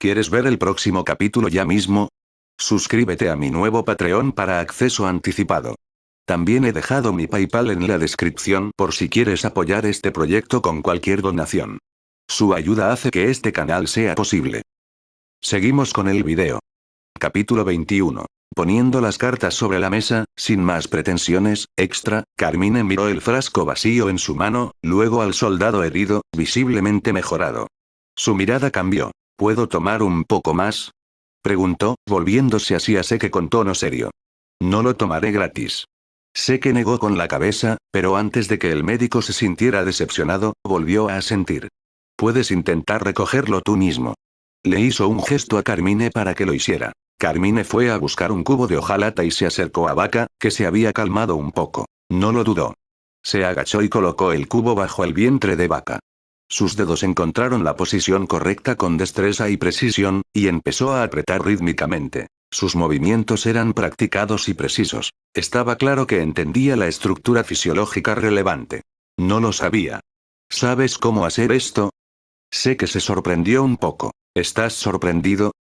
¿Quieres ver el próximo capítulo ya mismo? Suscríbete a mi nuevo Patreon para acceso anticipado. También he dejado mi PayPal en la descripción por si quieres apoyar este proyecto con cualquier donación. Su ayuda hace que este canal sea posible. Seguimos con el video. Capítulo 21. Poniendo las cartas sobre la mesa, sin más pretensiones, extra, Carmine miró el frasco vacío en su mano, luego al soldado herido, visiblemente mejorado. Su mirada cambió. ¿Puedo tomar un poco más? Preguntó, volviéndose hacia Seke con tono serio. No lo tomaré gratis. Seke negó con la cabeza, pero antes de que el médico se sintiera decepcionado, volvió a asentir. Puedes intentar recogerlo tú mismo. Le hizo un gesto a Carmine para que lo hiciera. Carmine fue a buscar un cubo de hojalata y se acercó a Vaca, que se había calmado un poco. No lo dudó. Se agachó y colocó el cubo bajo el vientre de Vaca. Sus dedos encontraron la posición correcta con destreza y precisión, y empezó a apretar rítmicamente. Sus movimientos eran practicados y precisos. Estaba claro que entendía la estructura fisiológica relevante. No lo sabía. ¿Sabes cómo hacer esto? Sé que se sorprendió un poco. ¿Estás sorprendido?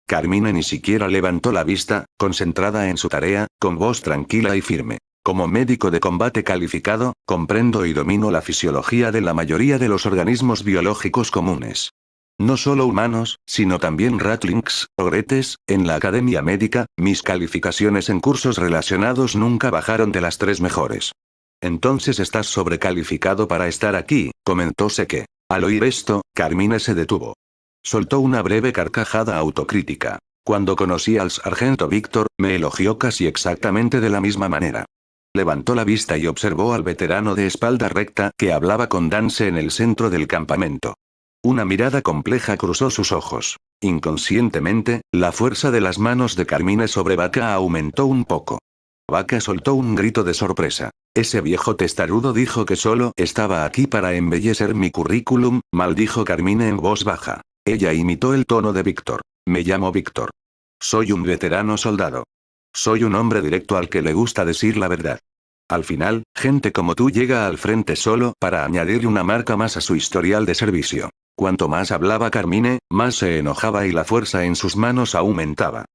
Carmine ni siquiera levantó la vista, concentrada en su tarea, con voz tranquila y firme. Como médico de combate calificado, comprendo y domino la fisiología de la mayoría de los organismos biológicos comunes. No solo humanos, sino también ratlings, ogretes, en la academia médica, mis calificaciones en cursos relacionados nunca bajaron de las 3 mejores. Entonces estás sobrecalificado para estar aquí, comentó Seke. Al oír esto, Carmine se detuvo. Soltó una breve carcajada autocrítica. Cuando conocí al sargento Víctor, me elogió casi exactamente de la misma manera. Levantó la vista y observó al veterano de espalda recta que hablaba con Dance en el centro del campamento. Una mirada compleja cruzó sus ojos. Inconscientemente, la fuerza de las manos de Carmine sobre Vaca aumentó un poco. Vaca soltó un grito de sorpresa. Ese viejo testarudo dijo que solo estaba aquí para embellecer mi currículum, maldijo Carmine en voz baja. Ella imitó el tono de Víctor. Me llamo Víctor. Soy un veterano soldado. Soy un hombre directo al que le gusta decir la verdad. Al final, gente como tú llega al frente solo para añadir una marca más a su historial de servicio. Cuanto más hablaba Carmine, más se enojaba y la fuerza en sus manos aumentaba.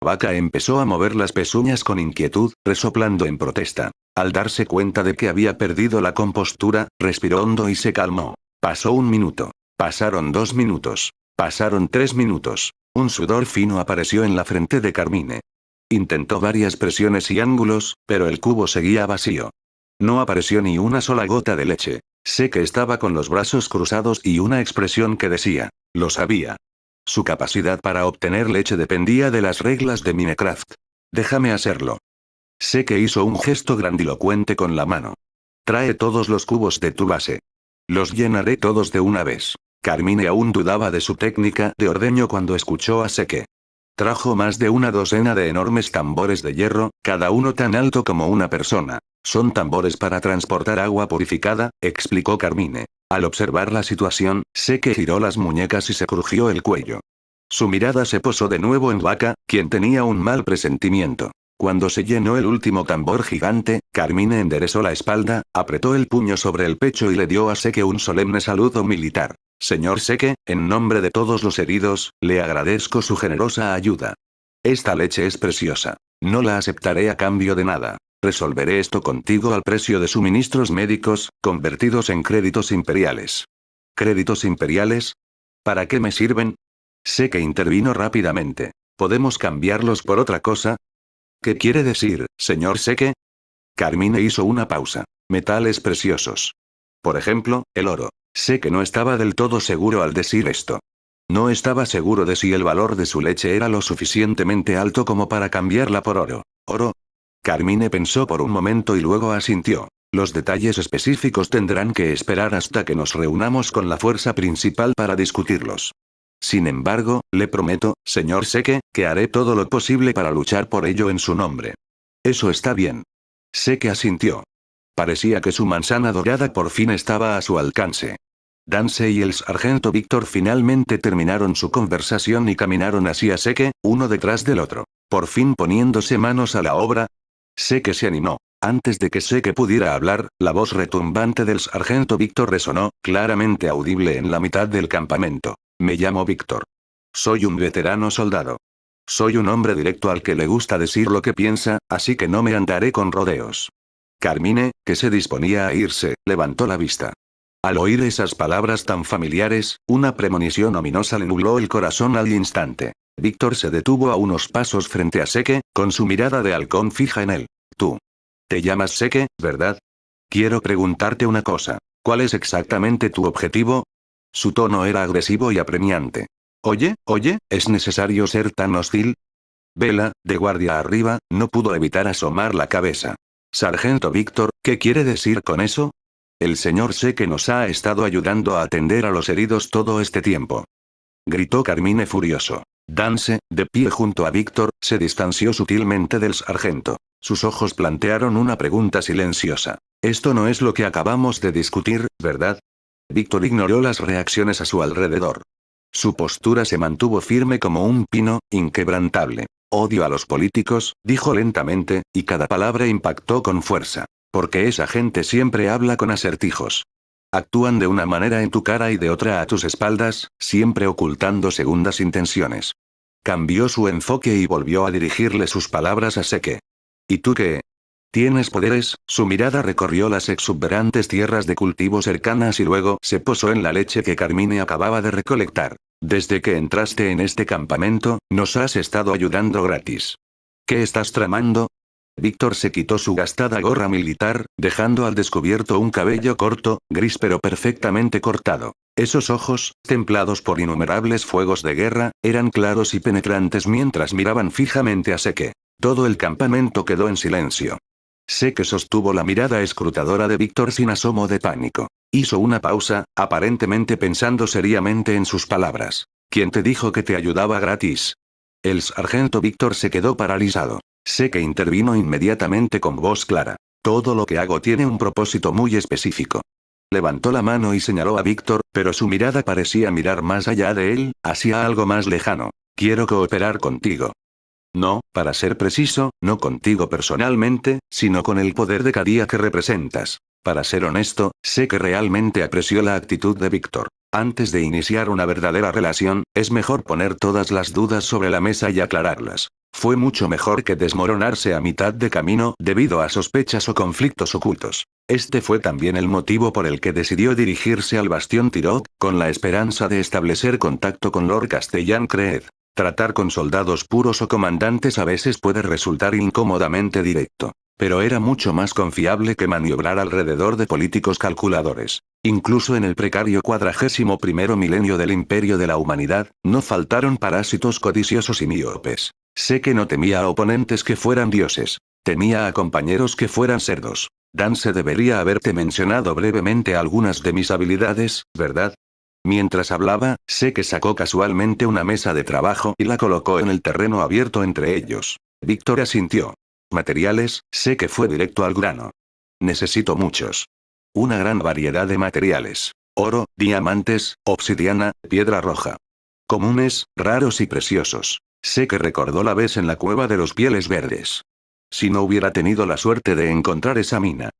Vaca empezó a mover las pezuñas con inquietud, resoplando en protesta. Al darse cuenta de que había perdido la compostura, respiró hondo y se calmó. Pasó 1 minuto. Pasaron 2 minutos. Pasaron 3 minutos. Un sudor fino apareció en la frente de Carmine. Intentó varias presiones y ángulos, pero el cubo seguía vacío. No apareció ni una sola gota de leche. Sé que estaba con los brazos cruzados y una expresión que decía, lo sabía. Su capacidad para obtener leche dependía de las reglas de Minecraft. Déjame hacerlo. Sé que hizo un gesto grandilocuente con la mano. Trae todos los cubos de tu base. Los llenaré todos de una vez. Carmine aún dudaba de su técnica de ordeño cuando escuchó a Seke. Trajo más de una docena de enormes tambores de hierro, cada uno tan alto como una persona. Son tambores para transportar agua purificada, explicó Carmine. Al observar la situación, Seke giró las muñecas y se crujió el cuello. Su mirada se posó de nuevo en Vaca, quien tenía un mal presentimiento. Cuando se llenó el último tambor gigante, Carmine enderezó la espalda, apretó el puño sobre el pecho y le dio a Seke un solemne saludo militar. Señor Seke, en nombre de todos los heridos, le agradezco su generosa ayuda. Esta leche es preciosa. No la aceptaré a cambio de nada. Resolveré esto contigo al precio de suministros médicos, convertidos en créditos imperiales. ¿Créditos imperiales? ¿Para qué me sirven? Seke intervino rápidamente. ¿Podemos cambiarlos por otra cosa? ¿Qué quiere decir, señor Seke? Carmine hizo una pausa. Metales preciosos. Por ejemplo, el oro. Sé que no estaba del todo seguro al decir esto. No estaba seguro de si el valor de su leche era lo suficientemente alto como para cambiarla por oro. ¿Oro? Carmine pensó por un momento y luego asintió. Los detalles específicos tendrán que esperar hasta que nos reunamos con la fuerza principal para discutirlos. Sin embargo, le prometo, señor Seke, que haré todo lo posible para luchar por ello en su nombre. Eso está bien. Seke asintió. Parecía que su manzana dorada por fin estaba a su alcance. Dance y el sargento Víctor finalmente terminaron su conversación y caminaron hacia Seke, uno detrás del otro. Por fin poniéndose manos a la obra. Seke se animó. Antes de que Seke pudiera hablar, la voz retumbante del sargento Víctor resonó, claramente audible en la mitad del campamento. Me llamo Víctor. Soy un veterano soldado. Soy un hombre directo al que le gusta decir lo que piensa, así que no me andaré con rodeos. Carmine, que se disponía a irse, levantó la vista. Al oír esas palabras tan familiares, una premonición ominosa le nubló el corazón al instante. Víctor se detuvo a unos pasos frente a Seke, con su mirada de halcón fija en él. Tú. Te llamas Seke, ¿verdad? Quiero preguntarte una cosa. ¿Cuál es exactamente tu objetivo? Su tono era agresivo y apremiante. Oye, ¿es necesario ser tan hostil? Vela, de guardia arriba, no pudo evitar asomar la cabeza. Sargento Víctor, ¿qué quiere decir con eso? El señor Seke nos ha estado ayudando a atender a los heridos todo este tiempo. Gritó Carmine furioso. Dance, de pie junto a Víctor, se distanció sutilmente del sargento. Sus ojos plantearon una pregunta silenciosa. Esto no es lo que acabamos de discutir, ¿verdad? Víctor ignoró las reacciones a su alrededor. Su postura se mantuvo firme como un pino, inquebrantable. Odio a los políticos, dijo lentamente, y cada palabra impactó con fuerza. Porque esa gente siempre habla con acertijos. Actúan de una manera en tu cara y de otra a tus espaldas, siempre ocultando segundas intenciones. Cambió su enfoque y volvió a dirigirle sus palabras a Seke. ¿Y tú qué? ¿Tienes poderes? Su mirada recorrió las exuberantes tierras de cultivo cercanas y luego se posó en la leche que Carmine acababa de recolectar. Desde que entraste en este campamento, nos has estado ayudando gratis. ¿Qué estás tramando? Víctor se quitó su gastada gorra militar, dejando al descubierto un cabello corto, gris pero perfectamente cortado. Esos ojos, templados por innumerables fuegos de guerra, eran claros y penetrantes mientras miraban fijamente a Seke. Todo el campamento quedó en silencio. Seke sostuvo la mirada escrutadora de Víctor sin asomo de pánico. Hizo una pausa, aparentemente pensando seriamente en sus palabras. ¿Quién te dijo que te ayudaba gratis? El sargento Víctor se quedó paralizado. Seke intervino inmediatamente con voz clara. Todo lo que hago tiene un propósito muy específico. Levantó la mano y señaló a Víctor, pero su mirada parecía mirar más allá de él, hacia algo más lejano. Quiero cooperar contigo. No, para ser preciso, no contigo personalmente, sino con el poder de Cadia que representas. Para ser honesto, sé que realmente apreció la actitud de Víctor. Antes de iniciar una verdadera relación, es mejor poner todas las dudas sobre la mesa y aclararlas. Fue mucho mejor que desmoronarse a mitad de camino debido a sospechas o conflictos ocultos. Este fue también el motivo por el que decidió dirigirse al Bastión Tirot, con la esperanza de establecer contacto con Lord Castellan Creed. Tratar con soldados puros o comandantes a veces puede resultar incómodamente directo. Pero era mucho más confiable que maniobrar alrededor de políticos calculadores. Incluso en el precario 41º milenio del imperio de la humanidad, no faltaron parásitos codiciosos y míopes. Sé que no temía a oponentes que fueran dioses. Temía a compañeros que fueran cerdos. Dance debería haberte mencionado brevemente algunas de mis habilidades, ¿verdad? Mientras hablaba, sé que sacó casualmente una mesa de trabajo y la colocó en el terreno abierto entre ellos. Víctor asintió. Materiales, sé que fue directo al grano. Necesito muchos. Una gran variedad de materiales. Oro, diamantes, obsidiana, piedra roja. Comunes, raros y preciosos. Sé que recordó la vez en la cueva de los pieles verdes. Si no hubiera tenido la suerte de encontrar esa mina.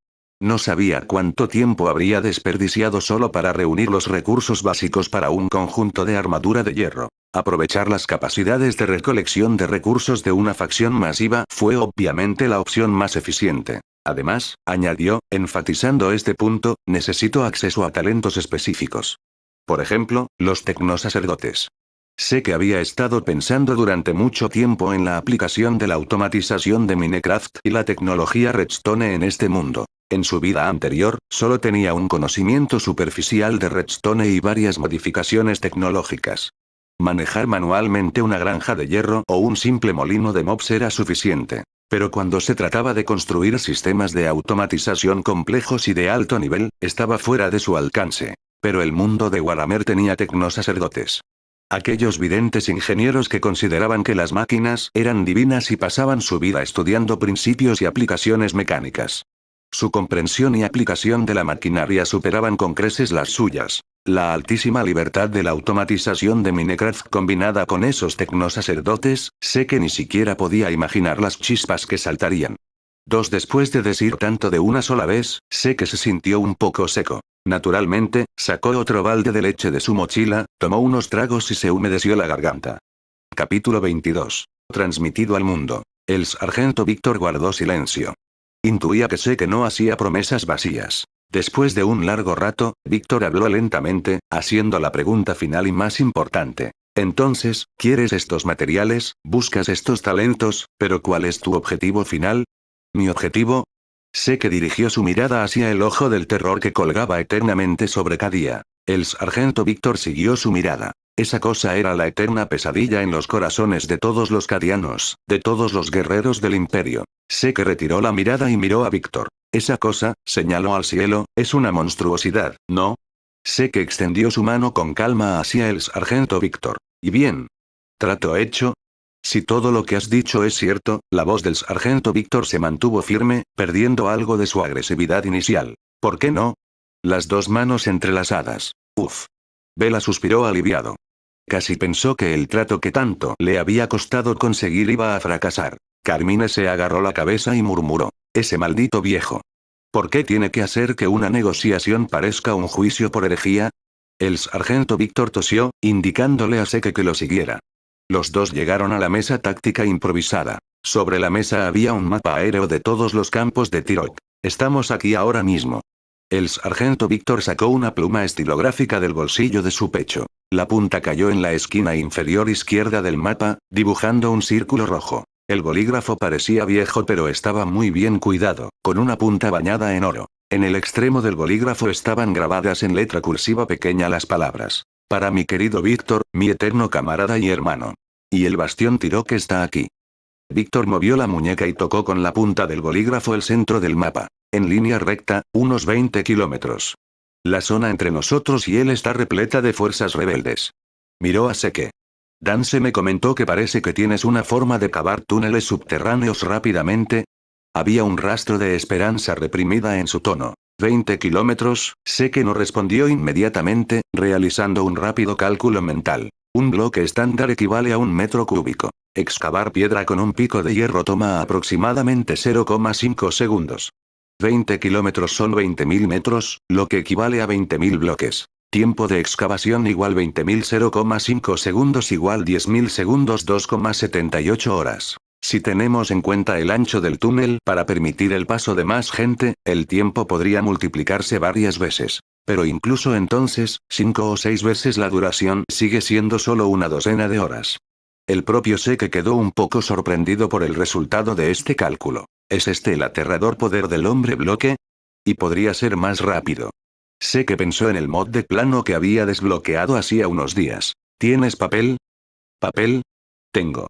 No sabía cuánto tiempo habría desperdiciado solo para reunir los recursos básicos para un conjunto de armadura de hierro. Aprovechar las capacidades de recolección de recursos de una facción masiva fue obviamente la opción más eficiente. Además, añadió, enfatizando este punto, necesito acceso a talentos específicos. Por ejemplo, los tecnosacerdotes. Sé que había estado pensando durante mucho tiempo en la aplicación de la automatización de Minecraft y la tecnología Redstone en este mundo. En su vida anterior, solo tenía un conocimiento superficial de Redstone y varias modificaciones tecnológicas. Manejar manualmente una granja de hierro o un simple molino de mobs era suficiente. Pero cuando se trataba de construir sistemas de automatización complejos y de alto nivel, estaba fuera de su alcance. Pero el mundo de Warhammer tenía tecnosacerdotes. Aquellos videntes ingenieros que consideraban que las máquinas eran divinas y pasaban su vida estudiando principios y aplicaciones mecánicas. Su comprensión y aplicación de la maquinaria superaban con creces las suyas. La altísima libertad de la automatización de Minecraft combinada con esos tecnosacerdotes, sé que ni siquiera podía imaginar las chispas que saltarían. Después de decir tanto de una sola vez, sé que se sintió un poco seco. Naturalmente, sacó otro balde de leche de su mochila, tomó unos tragos y se humedeció la garganta. Capítulo 22. Transmitido al mundo. El sargento Víctor guardó silencio. Intuía que sé que no hacía promesas vacías. Después de un largo rato, Víctor habló lentamente, haciendo la pregunta final y más importante. Entonces, ¿quieres estos materiales? ¿Buscas estos talentos? ¿Pero cuál es tu objetivo final? ¿Mi objetivo? Sé que dirigió su mirada hacia el ojo del terror que colgaba eternamente sobre Cadia. El sargento Víctor siguió su mirada. Esa cosa era la eterna pesadilla en los corazones de todos los cadianos, de todos los guerreros del imperio. Sé que retiró la mirada y miró a Víctor. Esa cosa, señaló al cielo, es una monstruosidad, ¿no? Sé que extendió su mano con calma hacia el sargento Víctor. ¿Y bien? ¿Trato hecho? Si todo lo que has dicho es cierto, la voz del sargento Víctor se mantuvo firme, perdiendo algo de su agresividad inicial. ¿Por qué no? Las dos manos entrelazadas. Uf. Vela suspiró aliviado. Casi pensó que el trato que tanto le había costado conseguir iba a fracasar. Carmine se agarró la cabeza y murmuró. Ese maldito viejo. ¿Por qué tiene que hacer que una negociación parezca un juicio por herejía? El sargento Víctor tosió, indicándole a Seke que lo siguiera. Los dos llegaron a la mesa táctica improvisada. Sobre la mesa había un mapa aéreo de todos los campos de Tirok. Estamos aquí ahora mismo. El sargento Víctor sacó una pluma estilográfica del bolsillo de su pecho. La punta cayó en la esquina inferior izquierda del mapa, dibujando un círculo rojo. El bolígrafo parecía viejo pero estaba muy bien cuidado, con una punta bañada en oro. En el extremo del bolígrafo estaban grabadas en letra cursiva pequeña las palabras. Para mi querido Víctor, mi eterno camarada y hermano. Y el bastión Tirok está aquí. Víctor movió la muñeca y tocó con la punta del bolígrafo el centro del mapa. En línea recta, unos 20 kilómetros. La zona entre nosotros y él está repleta de fuerzas rebeldes. Miró a Seke. Dance me comentó que parece que tienes una forma de cavar túneles subterráneos rápidamente. Había un rastro de esperanza reprimida en su tono. 20 kilómetros, Seke no respondió inmediatamente, realizando un rápido cálculo mental. Un bloque estándar equivale a un metro cúbico. Excavar piedra con un pico de hierro toma aproximadamente 0,5 segundos. 20 kilómetros son 20.000 metros, lo que equivale a 20.000 bloques. Tiempo de excavación igual 20.000 0,5 segundos igual 10.000 segundos 2,78 horas. Si tenemos en cuenta el ancho del túnel para permitir el paso de más gente, el tiempo podría multiplicarse varias veces. Pero incluso entonces, 5 o 6 veces la duración sigue siendo solo una docena de horas. El propio Seke quedó un poco sorprendido por el resultado de este cálculo. ¿Es este el aterrador poder del hombre bloque? Y podría ser más rápido. Seke pensó en el mod de plano que había desbloqueado hacía unos días. ¿Tienes papel? ¿Papel? Tengo.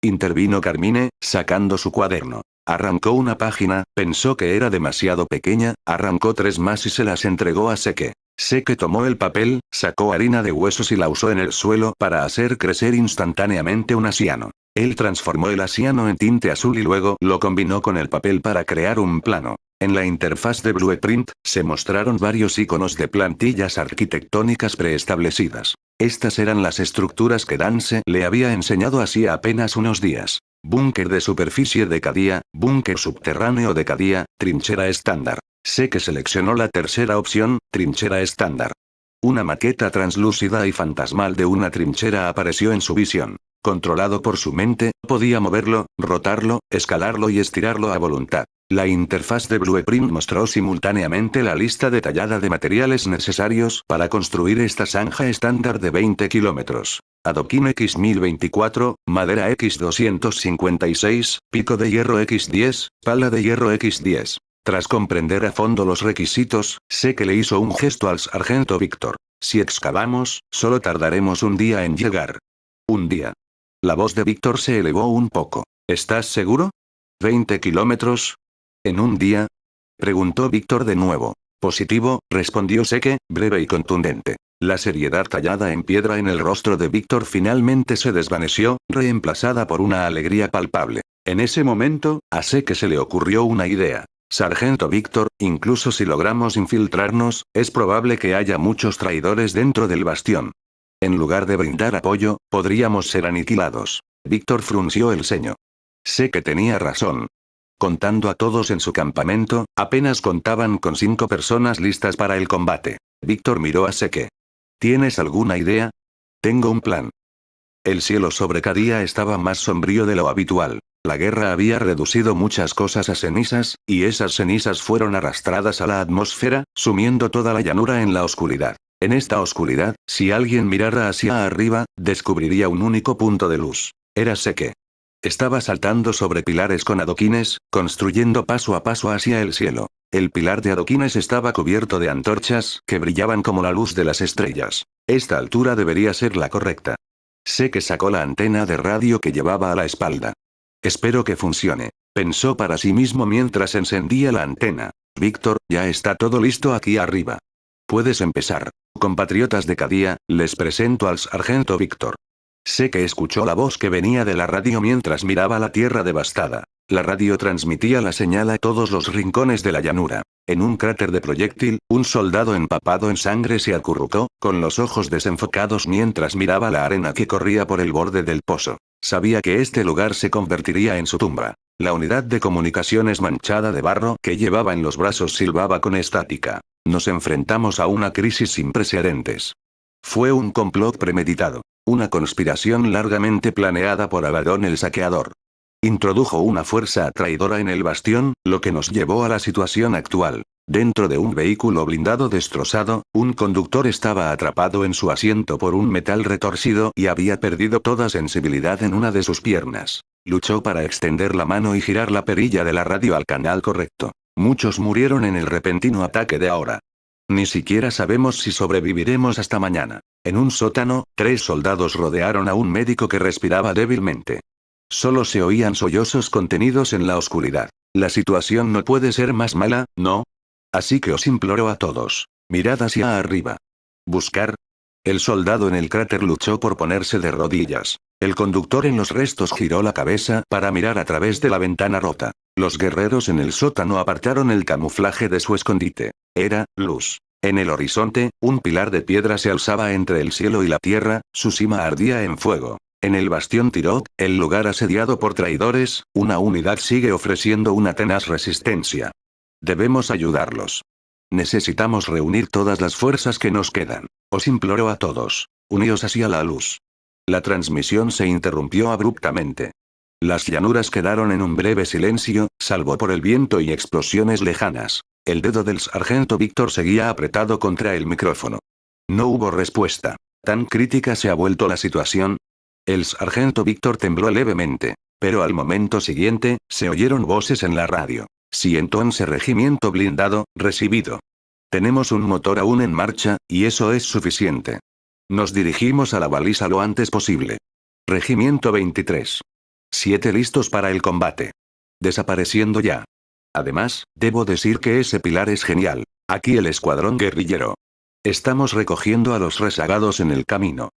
Intervino Carmine, sacando su cuaderno. Arrancó una página, pensó que era demasiado pequeña, arrancó 3 más y se las entregó a Seke. Seke tomó el papel, sacó harina de huesos y la usó en el suelo para hacer crecer instantáneamente un asiano. Él transformó el asiano en tinte azul y luego lo combinó con el papel para crear un plano. En la interfaz de Blueprint, se mostraron varios iconos de plantillas arquitectónicas preestablecidas. Estas eran las estructuras que Dance le había enseñado hacía apenas unos días. Búnker de superficie de Cadia, búnker subterráneo de Cadia, trinchera estándar. Seke seleccionó la tercera opción, trinchera estándar. Una maqueta translúcida y fantasmal de una trinchera apareció en su visión. Controlado por su mente, podía moverlo, rotarlo, escalarlo y estirarlo a voluntad. La interfaz de Blueprint mostró simultáneamente la lista detallada de materiales necesarios para construir esta zanja estándar de 20 kilómetros. Adoquín X1024, madera X256, pico de hierro X10, pala de hierro X10. Tras comprender a fondo los requisitos, Seke le hizo un gesto al sargento Víctor. Si excavamos, solo tardaremos un día en llegar. Un día. La voz de Víctor se elevó un poco. ¿Estás seguro? ¿20 kilómetros? ¿En un día? Preguntó Víctor de nuevo. Positivo, respondió Seke, breve y contundente. La seriedad tallada en piedra en el rostro de Víctor finalmente se desvaneció, reemplazada por una alegría palpable. En ese momento, a Seke se le ocurrió una idea. Sargento Víctor, incluso si logramos infiltrarnos, es probable que haya muchos traidores dentro del bastión. En lugar de brindar apoyo, podríamos ser aniquilados. Víctor frunció el ceño. Sé que tenía razón. Contando a todos en su campamento, apenas contaban con 5 personas listas para el combate. Víctor miró a Seke. ¿Tienes alguna idea? Tengo un plan. El cielo sobre Cadia estaba más sombrío de lo habitual. La guerra había reducido muchas cosas a cenizas, y esas cenizas fueron arrastradas a la atmósfera, sumiendo toda la llanura en la oscuridad. En esta oscuridad, si alguien mirara hacia arriba, descubriría un único punto de luz. Era Seke. Estaba saltando sobre pilares con adoquines, construyendo paso a paso hacia el cielo. El pilar de adoquines estaba cubierto de antorchas, que brillaban como la luz de las estrellas. Esta altura debería ser la correcta. Seke sacó la antena de radio que llevaba a la espalda. Espero que funcione, pensó para sí mismo mientras encendía la antena. Víctor, ya está todo listo aquí arriba. Puedes empezar. Compatriotas de Cadia, les presento al sargento Víctor. Seke escuchó la voz que venía de la radio mientras miraba la tierra devastada. La radio transmitía la señal a todos los rincones de la llanura. En un cráter de proyectil, un soldado empapado en sangre se acurrucó, con los ojos desenfocados mientras miraba la arena que corría por el borde del pozo. Sabía que este lugar se convertiría en su tumba. La unidad de comunicaciones manchada de barro que llevaba en los brazos silbaba con estática. Nos enfrentamos a una crisis sin precedentes. Fue un complot premeditado. Una conspiración largamente planeada por Abaddon el Saqueador. Introdujo una fuerza traidora en el bastión, lo que nos llevó a la situación actual. Dentro de un vehículo blindado destrozado, un conductor estaba atrapado en su asiento por un metal retorcido y había perdido toda sensibilidad en una de sus piernas. Luchó para extender la mano y girar la perilla de la radio al canal correcto. Muchos murieron en el repentino ataque de ahora. Ni siquiera sabemos si sobreviviremos hasta mañana. En un sótano, 3 soldados rodearon a un médico que respiraba débilmente. Solo se oían sollozos contenidos en la oscuridad. La situación no puede ser más mala, ¿no? Así que os imploro a todos. Mirad hacia arriba. ¿Buscar? El soldado en el cráter luchó por ponerse de rodillas. El conductor en los restos giró la cabeza para mirar a través de la ventana rota. Los guerreros en el sótano apartaron el camuflaje de su escondite. Era luz. En el horizonte, un pilar de piedra se alzaba entre el cielo y la tierra, su cima ardía en fuego. En el bastión Tirok, el lugar asediado por traidores, una unidad sigue ofreciendo una tenaz resistencia. Debemos ayudarlos. Necesitamos reunir todas las fuerzas que nos quedan. Os imploro a todos. Uníos hacia la luz. La transmisión se interrumpió abruptamente. Las llanuras quedaron en un breve silencio, salvo por el viento y explosiones lejanas. El dedo del sargento Víctor seguía apretado contra el micrófono. No hubo respuesta. ¿Tan crítica se ha vuelto la situación? El sargento Víctor tembló levemente. Pero al momento siguiente, se oyeron voces en la radio. Sí, entonces regimiento blindado, recibido. Tenemos un motor aún en marcha, y eso es suficiente. Nos dirigimos a la baliza lo antes posible. Regimiento 23. 7 listos para el combate. Desapareciendo ya. Además, debo decir que ese pilar es genial. Aquí el escuadrón guerrillero. Estamos recogiendo a los rezagados en el camino.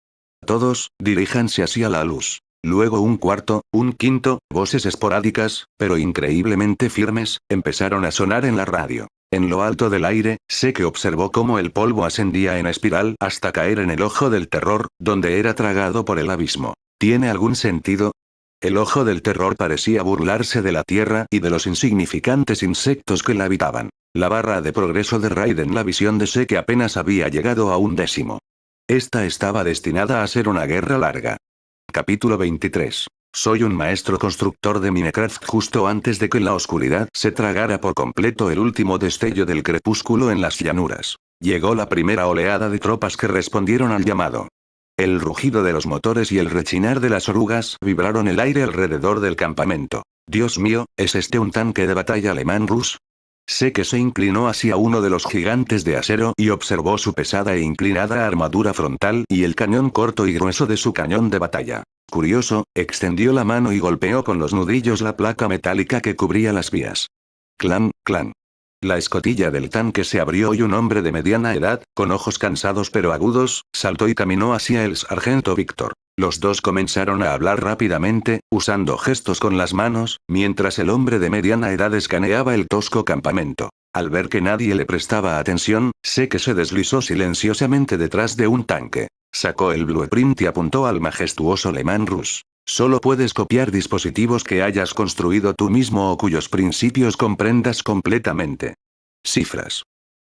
Todos, diríjanse hacia la luz. Luego un cuarto, un quinto, voces esporádicas, pero increíblemente firmes, empezaron a sonar en la radio. En lo alto del aire, Seke observó cómo el polvo ascendía en espiral hasta caer en el ojo del terror, donde era tragado por el abismo. ¿Tiene algún sentido? El ojo del terror parecía burlarse de la tierra y de los insignificantes insectos que la habitaban. La barra de progreso de Raiden, la visión de Seke apenas había llegado a 1/10. Esta estaba destinada a ser una guerra larga. Capítulo 23. Soy un maestro constructor de Minecraft. Justo antes de que la oscuridad se tragara por completo el último destello del crepúsculo en las llanuras, llegó la primera oleada de tropas que respondieron al llamado. El rugido de los motores y el rechinar de las orugas vibraron el aire alrededor del campamento. Dios mío, ¿es este un tanque de batalla alemán Rus? Seke se inclinó hacia uno de los gigantes de acero y observó su pesada e inclinada armadura frontal y el cañón corto y grueso de su cañón de batalla. Curioso, extendió la mano y golpeó con los nudillos la placa metálica que cubría las vías. Clan, clan. La escotilla del tanque se abrió y un hombre de mediana edad, con ojos cansados pero agudos, saltó y caminó hacia el sargento Víctor. Los dos comenzaron a hablar rápidamente, usando gestos con las manos, mientras el hombre de mediana edad escaneaba el tosco campamento. Al ver que nadie le prestaba atención, Seke se deslizó silenciosamente detrás de un tanque. Sacó el blueprint y apuntó al majestuoso Leman Rus. Solo puedes copiar dispositivos que hayas construido tú mismo o cuyos principios comprendas completamente. Cifras.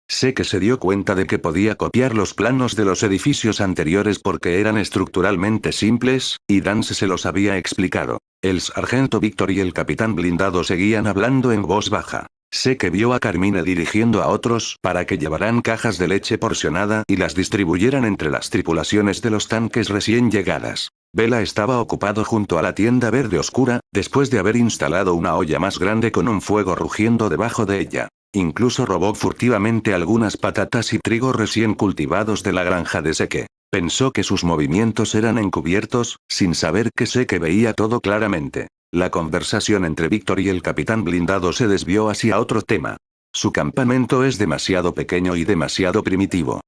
Sé que se dio cuenta de que podía copiar los planos de los edificios anteriores porque eran estructuralmente simples, y Dance se los había explicado. El sargento Víctor y el capitán blindado seguían hablando en voz baja. Sé que vio a Carmine dirigiendo a otros para que llevaran cajas de leche porcionada y las distribuyeran entre las tripulaciones de los tanques recién llegadas. Vela estaba ocupado junto a la tienda verde oscura, después de haber instalado una olla más grande con un fuego rugiendo debajo de ella. Incluso robó furtivamente algunas patatas y trigo recién cultivados de la granja de Seke. Pensó que sus movimientos eran encubiertos, sin saber que Seke veía todo claramente. La conversación entre Víctor y el capitán blindado se desvió hacia otro tema. Su campamento es demasiado pequeño y demasiado primitivo.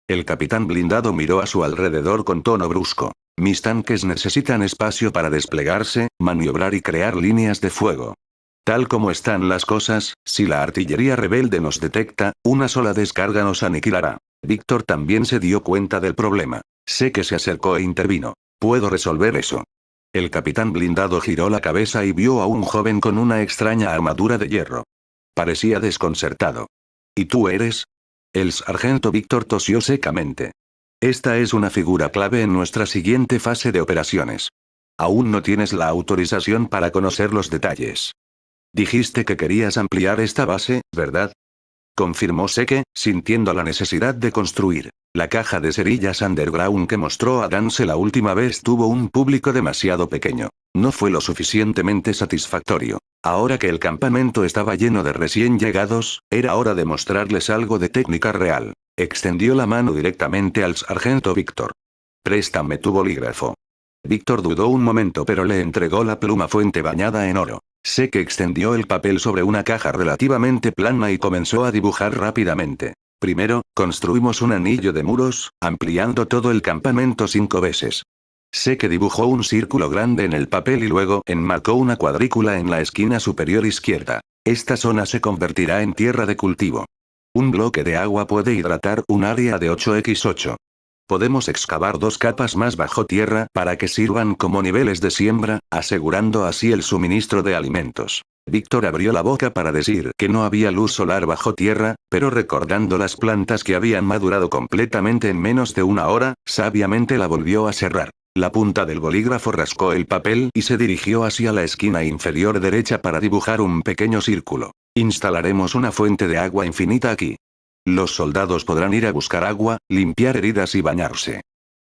El capitán blindado miró a su alrededor con tono brusco. Mis tanques necesitan espacio para desplegarse, maniobrar y crear líneas de fuego. Tal como están las cosas, si la artillería rebelde nos detecta, una sola descarga nos aniquilará. Víctor también se dio cuenta del problema. Sé que se acercó e intervino. Puedo resolver eso. El capitán blindado giró la cabeza y vio a un joven con una extraña armadura de hierro. Parecía desconcertado. ¿Y tú eres? El sargento Víctor tosió secamente. Esta es una figura clave en nuestra siguiente fase de operaciones. Aún no tienes la autorización para conocer los detalles. Dijiste que querías ampliar esta base, ¿verdad? Confirmó Seke, sintiendo la necesidad de construir. La caja de cerillas underground que mostró a Dance la última vez tuvo un público demasiado pequeño. No fue lo suficientemente satisfactorio. Ahora que el campamento estaba lleno de recién llegados, era hora de mostrarles algo de técnica real. Extendió la mano directamente al sargento Víctor. Préstame tu bolígrafo. Víctor dudó un momento pero le entregó la pluma fuente bañada en oro. Sé que extendió el papel sobre una caja relativamente plana y comenzó a dibujar rápidamente. Primero, construimos un anillo de muros, ampliando todo el campamento 5 veces. Sé que dibujó un círculo grande en el papel y luego enmarcó una cuadrícula en la esquina superior izquierda. Esta zona se convertirá en tierra de cultivo. Un bloque de agua puede hidratar un área de 8x8. Podemos excavar 2 capas más bajo tierra para que sirvan como niveles de siembra, asegurando así el suministro de alimentos. Víctor abrió la boca para decir que no había luz solar bajo tierra, pero recordando las plantas que habían madurado completamente en menos de una hora, sabiamente la volvió a cerrar. La punta del bolígrafo rascó el papel y se dirigió hacia la esquina inferior derecha para dibujar un pequeño círculo. Instalaremos una fuente de agua infinita aquí. Los soldados podrán ir a buscar agua, limpiar heridas y bañarse.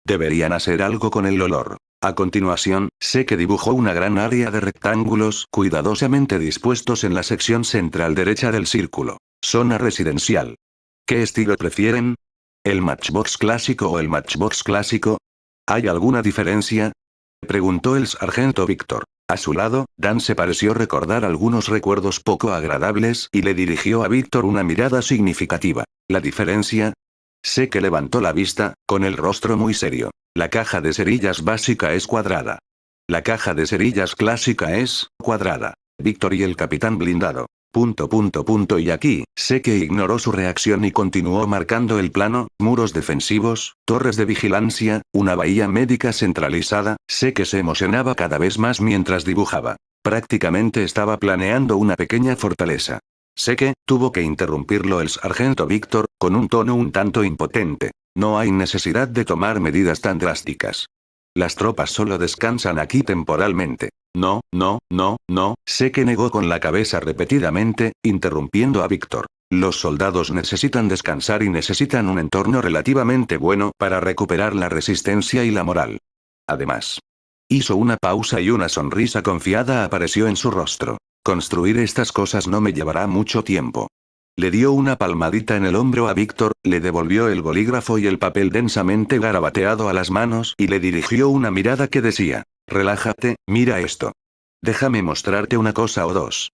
Deberían hacer algo con el olor. A continuación, sé que dibujó una gran área de rectángulos cuidadosamente dispuestos en la sección central derecha del círculo. Zona residencial. ¿Qué estilo prefieren? ¿El Matchbox clásico o el Matchbox clásico? ¿Hay alguna diferencia? Preguntó el sargento Víctor. A su lado, Dance pareció recordar algunos recuerdos poco agradables y le dirigió a Víctor una mirada significativa. ¿La diferencia? Sé que levantó la vista, con el rostro muy serio. La caja de cerillas básica es cuadrada. La caja de cerillas clásica es cuadrada. Víctor y el capitán blindado. Y aquí, sé que ignoró su reacción y continuó marcando el plano, muros defensivos, torres de vigilancia, una bahía médica centralizada. Sé que se emocionaba cada vez más mientras dibujaba. Prácticamente estaba planeando una pequeña fortaleza. Sé que, tuvo que interrumpirlo el sargento Víctor, con un tono un tanto impotente. No hay necesidad de tomar medidas tan drásticas. Las tropas solo descansan aquí temporalmente. No, no, no, no, sé que negó con la cabeza repetidamente, interrumpiendo a Víctor. Los soldados necesitan descansar y necesitan un entorno relativamente bueno para recuperar la resistencia y la moral. Además. Hizo una pausa y una sonrisa confiada apareció en su rostro. Construir estas cosas no me llevará mucho tiempo. Le dio una palmadita en el hombro a Víctor, le devolvió el bolígrafo y el papel densamente garabateado a las manos y le dirigió una mirada que decía: relájate, mira esto. Déjame mostrarte una cosa o dos.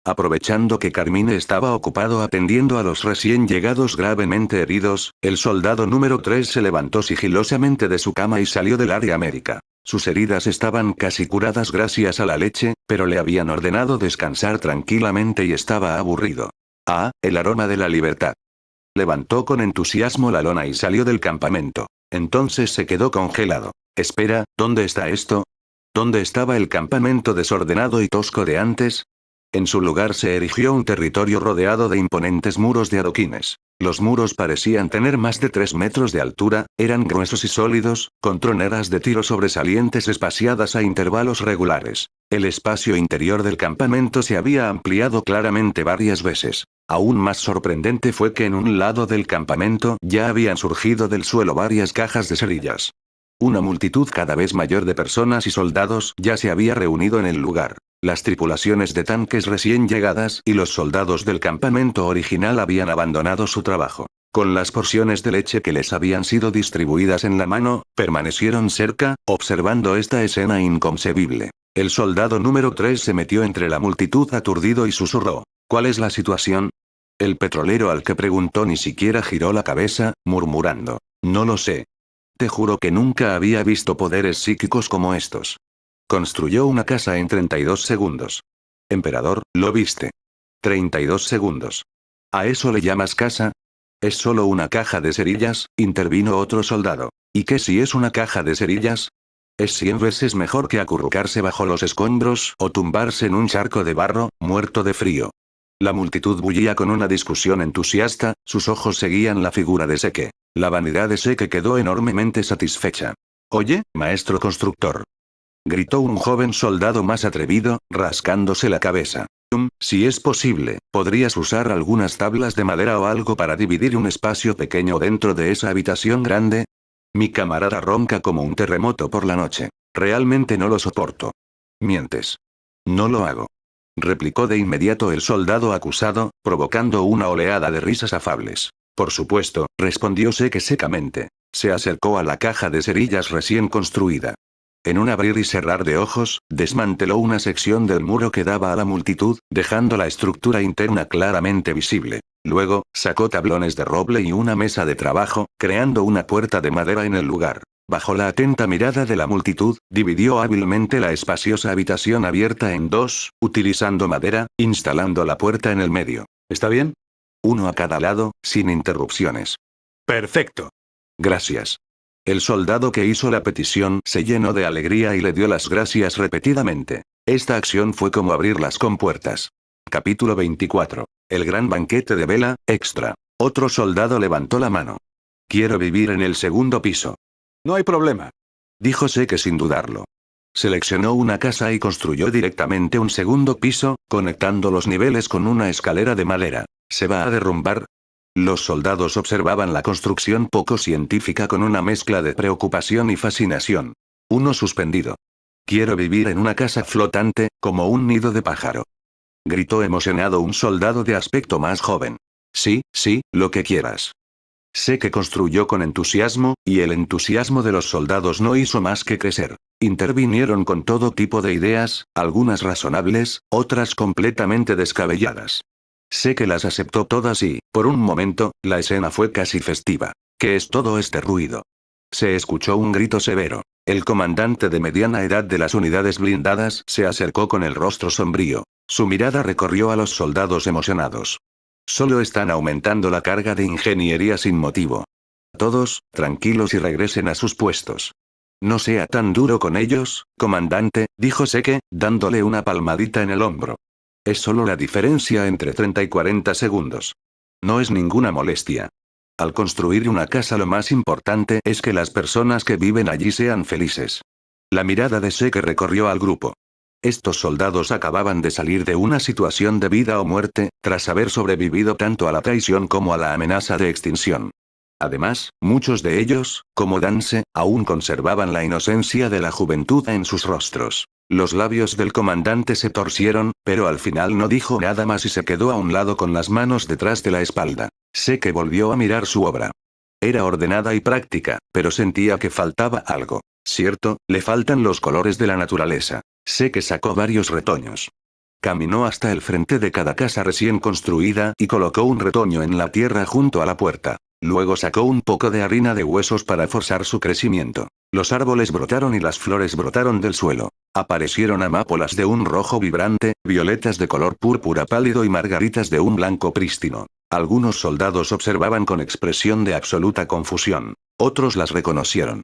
Aprovechando que Carmine estaba ocupado atendiendo a los recién llegados gravemente heridos, el soldado número 3 se levantó sigilosamente de su cama y salió del área médica. Sus heridas estaban casi curadas gracias a la leche, pero le habían ordenado descansar tranquilamente y estaba aburrido. Ah, el aroma de la libertad. Levantó con entusiasmo la lona y salió del campamento. Entonces se quedó congelado. Espera, ¿dónde está esto? ¿Dónde estaba el campamento desordenado y tosco de antes? En su lugar se erigió un territorio rodeado de imponentes muros de adoquines. Los muros parecían tener más de 3 metros de altura, eran gruesos y sólidos, con troneras de tiro sobresalientes espaciadas a intervalos regulares. El espacio interior del campamento se había ampliado claramente varias veces. Aún más sorprendente fue que en un lado del campamento ya habían surgido del suelo varias cajas de cerillas. Una multitud cada vez mayor de personas y soldados ya se había reunido en el lugar. Las tripulaciones de tanques recién llegadas y los soldados del campamento original habían abandonado su trabajo. Con las porciones de leche que les habían sido distribuidas en la mano, permanecieron cerca, observando esta escena inconcebible. El soldado número 3 se metió entre la multitud aturdido y susurró: ¿Cuál es la situación? El petrolero al que preguntó ni siquiera giró la cabeza, murmurando: No lo sé. Te juro que nunca había visto poderes psíquicos como estos. Construyó una casa en 32 segundos. Emperador, ¿lo viste? 32 segundos. ¿A eso le llamas casa? Es solo una caja de cerillas, intervino otro soldado. ¿Y qué si es una caja de cerillas? Es 100 veces mejor que acurrucarse bajo los escombros o tumbarse en un charco de barro, muerto de frío. La multitud bullía con una discusión entusiasta, sus ojos seguían la figura de Seke. La vanidad de Seke quedó enormemente satisfecha. Oye, maestro constructor. Gritó un joven soldado más atrevido, rascándose la cabeza. Si es posible, ¿podrías usar algunas tablas de madera o algo para dividir un espacio pequeño dentro de esa habitación grande? Mi camarada ronca como un terremoto por la noche. Realmente no lo soporto. Mientes. No lo hago. Replicó de inmediato el soldado acusado, provocando una oleada de risas afables. Por supuesto, respondió Seke secamente. Se acercó a la caja de cerillas recién construida. En un abrir y cerrar de ojos, desmanteló una sección del muro que daba a la multitud, dejando la estructura interna claramente visible. Luego, sacó tablones de roble y una mesa de trabajo, creando una puerta de madera en el lugar. Bajo la atenta mirada de la multitud, dividió hábilmente la espaciosa habitación abierta en dos, utilizando madera, instalando la puerta en el medio. ¿Está bien? Uno a cada lado, sin interrupciones. Perfecto. Gracias. El soldado que hizo la petición se llenó de alegría y le dio las gracias repetidamente. Esta acción fue como abrir las compuertas. Capítulo 24. El gran banquete de vela, extra. Otro soldado levantó la mano. Quiero vivir en el segundo piso. No hay problema. Dijo Seke sin dudarlo. Seleccionó una casa y construyó directamente un segundo piso, conectando los niveles con una escalera de madera. ¿Se va a derrumbar? Los soldados observaban la construcción poco científica con una mezcla de preocupación y fascinación. Uno suspendido. Quiero vivir en una casa flotante, como un nido de pájaro. Gritó emocionado un soldado de aspecto más joven. Sí, sí, lo que quieras. Seke construyó con entusiasmo, y el entusiasmo de los soldados no hizo más que crecer. Intervinieron con todo tipo de ideas, algunas razonables, otras completamente descabelladas. Seke las aceptó todas y, por un momento, la escena fue casi festiva. ¿Qué es todo este ruido? Se escuchó un grito severo. El comandante de mediana edad de las unidades blindadas se acercó con el rostro sombrío. Su mirada recorrió a los soldados emocionados. Solo están aumentando la carga de ingeniería sin motivo. Todos, tranquilos y regresen a sus puestos. No sea tan duro con ellos, comandante, dijo Seke, dándole una palmadita en el hombro. Es solo la diferencia entre 30 y 40 segundos. No es ninguna molestia. Al construir una casa lo más importante es que las personas que viven allí sean felices. La mirada de Seke recorrió al grupo. Estos soldados acababan de salir de una situación de vida o muerte, tras haber sobrevivido tanto a la traición como a la amenaza de extinción. Además, muchos de ellos, como Dance, aún conservaban la inocencia de la juventud en sus rostros. Los labios del comandante se torcieron, pero al final no dijo nada más y se quedó a un lado con las manos detrás de la espalda. Seke volvió a mirar su obra. Era ordenada y práctica, pero sentía que faltaba algo. Cierto, le faltan los colores de la naturaleza. Seke sacó varios retoños. Caminó hasta el frente de cada casa recién construida y colocó un retoño en la tierra junto a la puerta. Luego sacó un poco de harina de huesos para forzar su crecimiento. Los árboles brotaron y las flores brotaron del suelo. Aparecieron amápolas de un rojo vibrante, violetas de color púrpura pálido y margaritas de un blanco prístino. Algunos soldados observaban con expresión de absoluta confusión. Otros las reconocieron.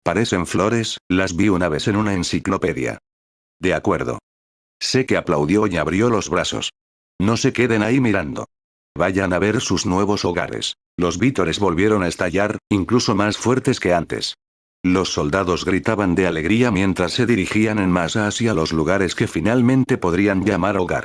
Parecen flores, las vi una vez en una enciclopedia. De acuerdo. Sé que aplaudió y abrió los brazos. No se queden ahí mirando. Vayan a ver sus nuevos hogares. Los vítores volvieron a estallar, incluso más fuertes que antes. Los soldados gritaban de alegría mientras se dirigían en masa hacia los lugares que finalmente podrían llamar hogar.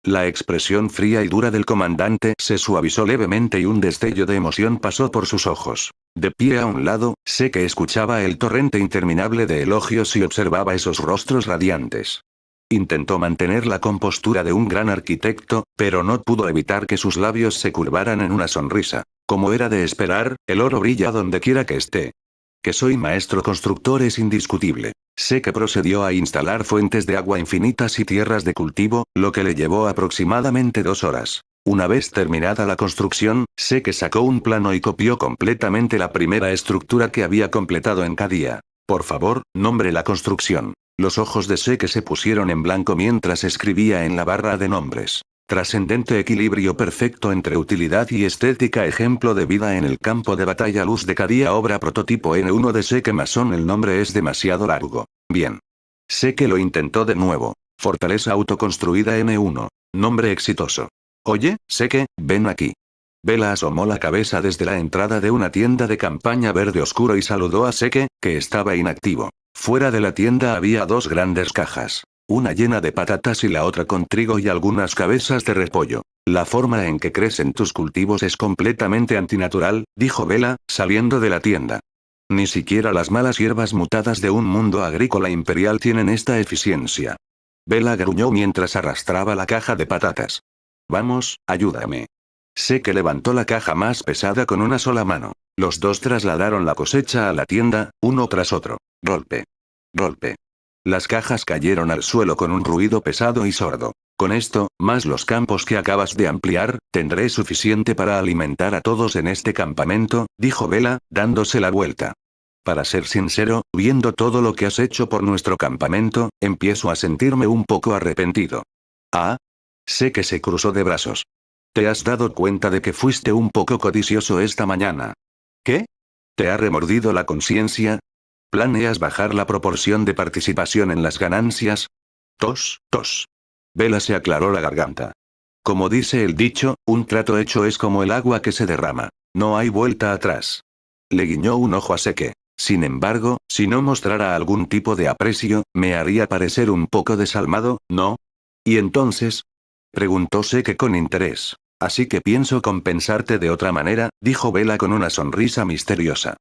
La expresión fría y dura del comandante se suavizó levemente y un destello de emoción pasó por sus ojos. De pie a un lado, sé que escuchaba el torrente interminable de elogios y observaba esos rostros radiantes. Intentó mantener la compostura de un gran arquitecto, pero no pudo evitar que sus labios se curvaran en una sonrisa. Como era de esperar, el oro brilla donde quiera que esté. Que soy maestro constructor es indiscutible. Sé que procedió a instalar fuentes de agua infinitas y tierras de cultivo, lo que le llevó aproximadamente 2 horas. Una vez terminada la construcción, sé que sacó un plano y copió completamente la primera estructura que había completado en Cadia. Por favor, nombre la construcción. Los ojos de Seke se pusieron en blanco mientras escribía en la barra de nombres. Trascendente equilibrio perfecto entre utilidad y estética, ejemplo de vida en el campo de batalla, luz de Cadia, obra prototipo N1 de Seke Mason. El nombre es demasiado largo. Bien. Seke lo intentó de nuevo. Fortaleza autoconstruida N1. Nombre exitoso. Oye, Seke, ven aquí. Bella asomó la cabeza desde la entrada de una tienda de campaña verde oscuro y saludó a Seke, que estaba inactivo. Fuera de la tienda había 2 grandes cajas. Una llena de patatas y la otra con trigo y algunas cabezas de repollo. La forma en que crecen tus cultivos es completamente antinatural, dijo Bella, saliendo de la tienda. Ni siquiera las malas hierbas mutadas de un mundo agrícola imperial tienen esta eficiencia. Bella gruñó mientras arrastraba la caja de patatas. Vamos, ayúdame. Sé que levantó la caja más pesada con una sola mano. Los dos trasladaron la cosecha a la tienda, uno tras otro. Golpe. Golpe. Las cajas cayeron al suelo con un ruido pesado y sordo. Con esto, más los campos que acabas de ampliar, tendré suficiente para alimentar a todos en este campamento, dijo Bella, dándose la vuelta. Para ser sincero, viendo todo lo que has hecho por nuestro campamento, empiezo a sentirme un poco arrepentido. Ah. Sé que se cruzó de brazos. ¿Te has dado cuenta de que fuiste un poco codicioso esta mañana? ¿Qué? ¿Te ha remordido la conciencia? ¿Planeas bajar la proporción de participación en las ganancias? Tos, tos. Bella se aclaró la garganta. Como dice el dicho, un trato hecho es como el agua que se derrama. No hay vuelta atrás. Le guiñó un ojo a Seke. Sin embargo, si no mostrara algún tipo de aprecio, me haría parecer un poco desalmado, ¿no? ¿Y entonces? Preguntó Seke con interés. Así que pienso compensarte de otra manera, dijo Bella con una sonrisa misteriosa.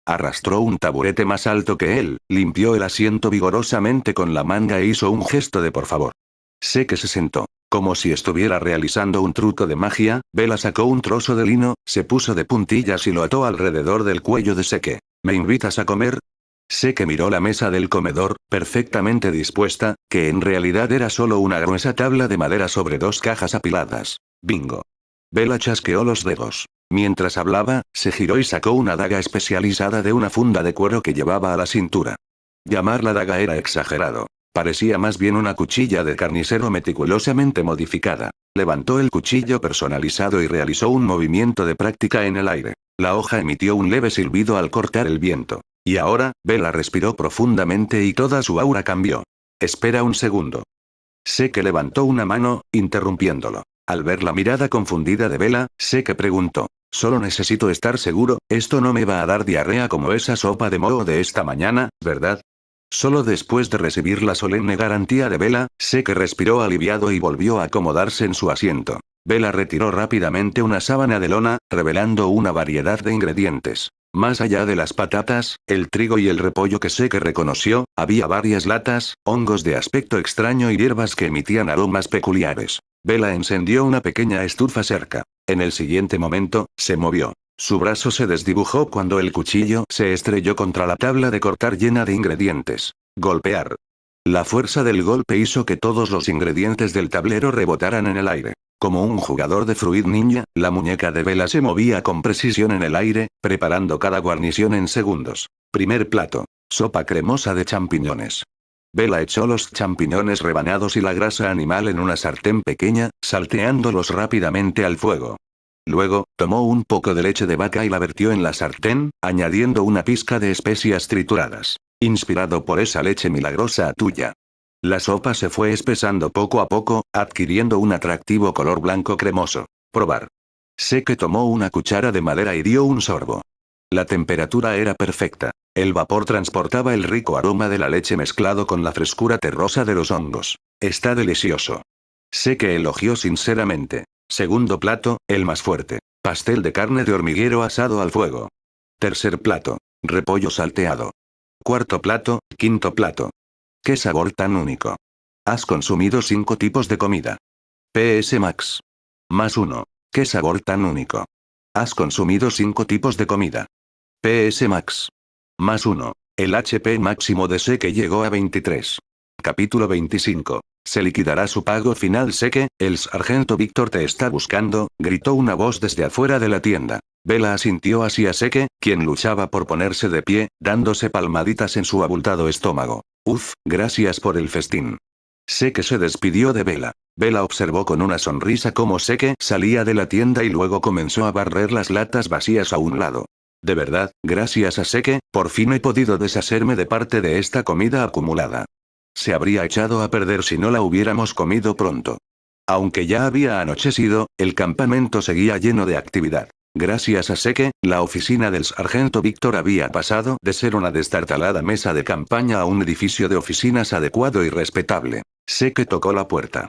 Arrastró un taburete más alto que él, limpió el asiento vigorosamente con la manga e hizo un gesto de por favor. Seke se sentó. Como si estuviera realizando un truco de magia, Bella sacó un trozo de lino, se puso de puntillas y lo ató alrededor del cuello de Seke. ¿Me invitas a comer? Seke miró la mesa del comedor, perfectamente dispuesta, que en realidad era solo una gruesa tabla de madera sobre 2 cajas apiladas. Bingo. Bella chasqueó los dedos. Mientras hablaba, se giró y sacó una daga especializada de una funda de cuero que llevaba a la cintura. Llamar la daga era exagerado. Parecía más bien una cuchilla de carnicero meticulosamente modificada. Levantó el cuchillo personalizado y realizó un movimiento de práctica en el aire. La hoja emitió un leve silbido al cortar el viento. Y ahora, Bella respiró profundamente y toda su aura cambió. Espera un segundo. Sé que levantó una mano, interrumpiéndolo. Al ver la mirada confundida de Bella, sé que preguntó. Solo necesito estar seguro, esto no me va a dar diarrea como esa sopa de moho de esta mañana, ¿verdad? Solo después de recibir la solemne garantía de Bella, sé que respiró aliviado y volvió a acomodarse en su asiento. Bella retiró rápidamente una sábana de lona, revelando una variedad de ingredientes. Más allá de las patatas, el trigo y el repollo que sé que reconoció, había varias latas, hongos de aspecto extraño y hierbas que emitían aromas peculiares. Bella encendió una pequeña estufa cerca. En el siguiente momento, se movió. Su brazo se desdibujó cuando el cuchillo se estrelló contra la tabla de cortar llena de ingredientes. Golpear. La fuerza del golpe hizo que todos los ingredientes del tablero rebotaran en el aire. Como un jugador de Fruit Ninja, la muñeca de Bella se movía con precisión en el aire, preparando cada guarnición en segundos. Primer plato. Sopa cremosa de champiñones. Bella echó los champiñones rebanados y la grasa animal en una sartén pequeña, salteándolos rápidamente al fuego. Luego, tomó un poco de leche de vaca y la vertió en la sartén, añadiendo una pizca de especias trituradas. Inspirado por esa leche milagrosa tuya. La sopa se fue espesando poco a poco, adquiriendo un atractivo color blanco cremoso. Probar. Seke tomó una cuchara de madera y dio un sorbo. La temperatura era perfecta. El vapor transportaba el rico aroma de la leche mezclado con la frescura terrosa de los hongos. Está delicioso. Seke elogió sinceramente. Segundo plato, el más fuerte. Pastel de carne de hormiguero asado al fuego. Tercer plato. Repollo salteado. Cuarto plato, quinto plato. ¡Qué sabor tan único! Has consumido 5 tipos de comida. PS Max. +1. ¡Qué sabor tan único! Has consumido 5 tipos de comida. PS Max. +1. El HP máximo de Seke llegó a 23. Capítulo 25. Se liquidará su pago final. Seke, el sargento Víctor te está buscando, gritó una voz desde afuera de la tienda. Bella asintió hacia Seke, quien luchaba por ponerse de pie, dándose palmaditas en su abultado estómago. Gracias por el festín. Seke se despidió de Bella. Bella observó con una sonrisa cómo Seke salía de la tienda y luego comenzó a barrer las latas vacías a un lado. De verdad, gracias a Seke, por fin he podido deshacerme de parte de esta comida acumulada. Se habría echado a perder si no la hubiéramos comido pronto. Aunque ya había anochecido, el campamento seguía lleno de actividad. Gracias a Seke, la oficina del sargento Víctor había pasado de ser una destartalada mesa de campaña a un edificio de oficinas adecuado y respetable. Seke tocó la puerta.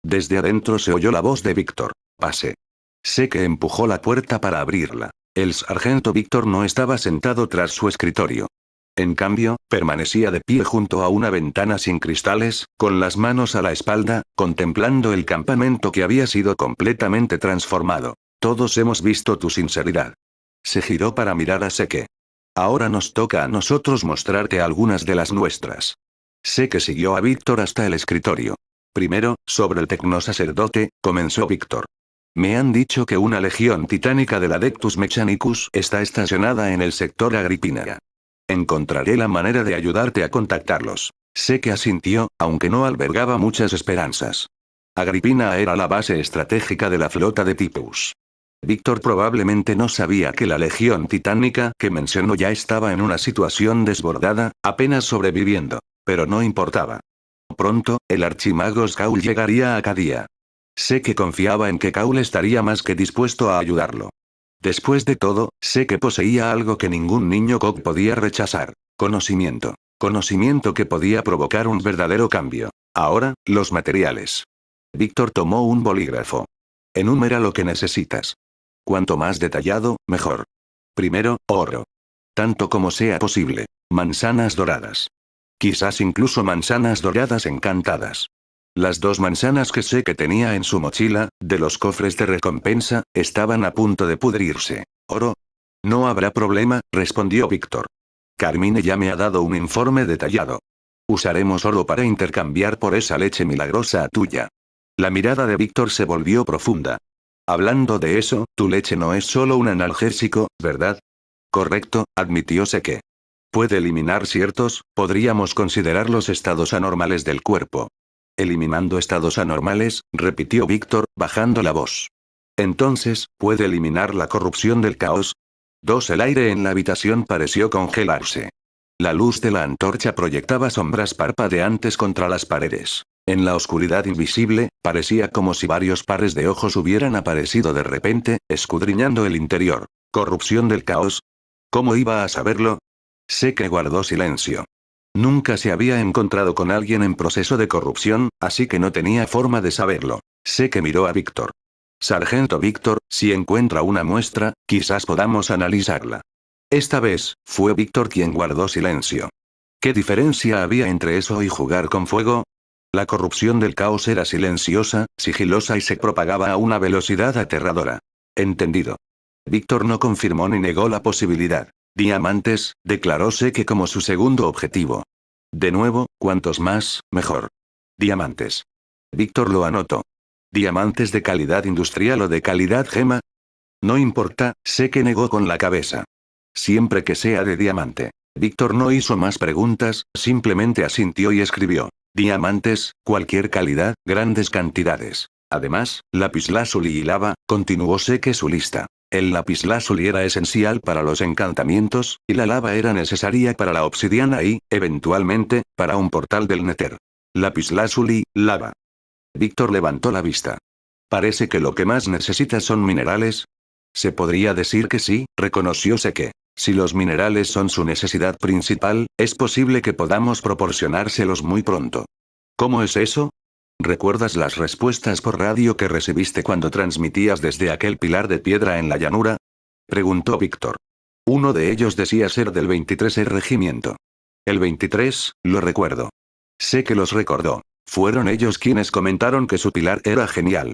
Desde adentro se oyó la voz de Víctor. Pase. Seke empujó la puerta para abrirla. El sargento Víctor no estaba sentado tras su escritorio. En cambio, permanecía de pie junto a una ventana sin cristales, con las manos a la espalda, contemplando el campamento que había sido completamente transformado. Todos hemos visto tu sinceridad. Se giró para mirar a Seke. Ahora nos toca a nosotros mostrarte algunas de las nuestras. Seke siguió a Víctor hasta el escritorio. Primero, sobre el tecnosacerdote, comenzó Víctor. Me han dicho que una legión titánica del Adeptus Mechanicus está estacionada en el sector Agripina. Encontraré la manera de ayudarte a contactarlos. Seke asintió, aunque no albergaba muchas esperanzas. Agripina era la base estratégica de la flota de Typeus. Víctor probablemente no sabía que la legión titánica que mencionó ya estaba en una situación desbordada, apenas sobreviviendo. Pero no importaba. Pronto, el archimago Skaul llegaría a Cadia. Seke confiaba en que Kaul estaría más que dispuesto a ayudarlo. Después de todo, Seke poseía algo que ningún niño Kok podía rechazar. Conocimiento. Conocimiento que podía provocar un verdadero cambio. Ahora, los materiales. Víctor tomó un bolígrafo. Enumera lo que necesitas. Cuanto más detallado, mejor. Primero, oro. Tanto como sea posible. Manzanas doradas. Quizás incluso manzanas doradas encantadas. Las 2 manzanas que Seke tenía en su mochila, de los cofres de recompensa, estaban a punto de pudrirse. ¿Oro? No habrá problema, respondió Víctor. Carmine ya me ha dado un informe detallado. Usaremos oro para intercambiar por esa leche milagrosa tuya. La mirada de Víctor se volvió profunda. Hablando de eso, tu leche no es solo un analgésico, ¿verdad? Correcto, admitió Seke. Puede eliminar ciertos, podríamos considerarlos estados anormales del cuerpo. Eliminando estados anormales, repitió Víctor, bajando la voz. Entonces, ¿puede eliminar la corrupción del caos? El aire en la habitación pareció congelarse. La luz de la antorcha proyectaba sombras parpadeantes contra las paredes. En la oscuridad invisible, parecía como si varios pares de ojos hubieran aparecido de repente, escudriñando el interior. ¿Corrupción del caos? ¿Cómo iba a saberlo? Seke guardó silencio. Nunca se había encontrado con alguien en proceso de corrupción, así que no tenía forma de saberlo. Seke miró a Víctor. Sargento Víctor, si encuentra una muestra, quizás podamos analizarla. Esta vez, fue Víctor quien guardó silencio. ¿Qué diferencia había entre eso y jugar con fuego? La corrupción del caos era silenciosa, sigilosa y se propagaba a una velocidad aterradora. Entendido. Víctor no confirmó ni negó la posibilidad. Diamantes, declaró Seke como su segundo objetivo. De nuevo, cuantos más, mejor. Diamantes. Víctor lo anotó. ¿Diamantes de calidad industrial o de calidad gema? No importa, Seke negó con la cabeza. Siempre que sea de diamante. Víctor no hizo más preguntas, simplemente asintió y escribió. Diamantes, cualquier calidad, grandes cantidades. Además, lapislázuli y lava, continuó Seke su lista. El lapislázuli era esencial para los encantamientos, y la lava era necesaria para la obsidiana y, eventualmente, para un portal del Nether. Lapislázuli, lava. Víctor levantó la vista. Parece que lo que más necesitas son minerales. Se podría decir que sí, reconoció Seke. Si los minerales son su necesidad principal, es posible que podamos proporcionárselos muy pronto. ¿Cómo es eso? ¿Recuerdas las respuestas por radio que recibiste cuando transmitías desde aquel pilar de piedra en la llanura? Preguntó Víctor. Uno de ellos decía ser del 23 regimiento. El 23, lo recuerdo. Sé que los recordó. Fueron ellos quienes comentaron que su pilar era genial.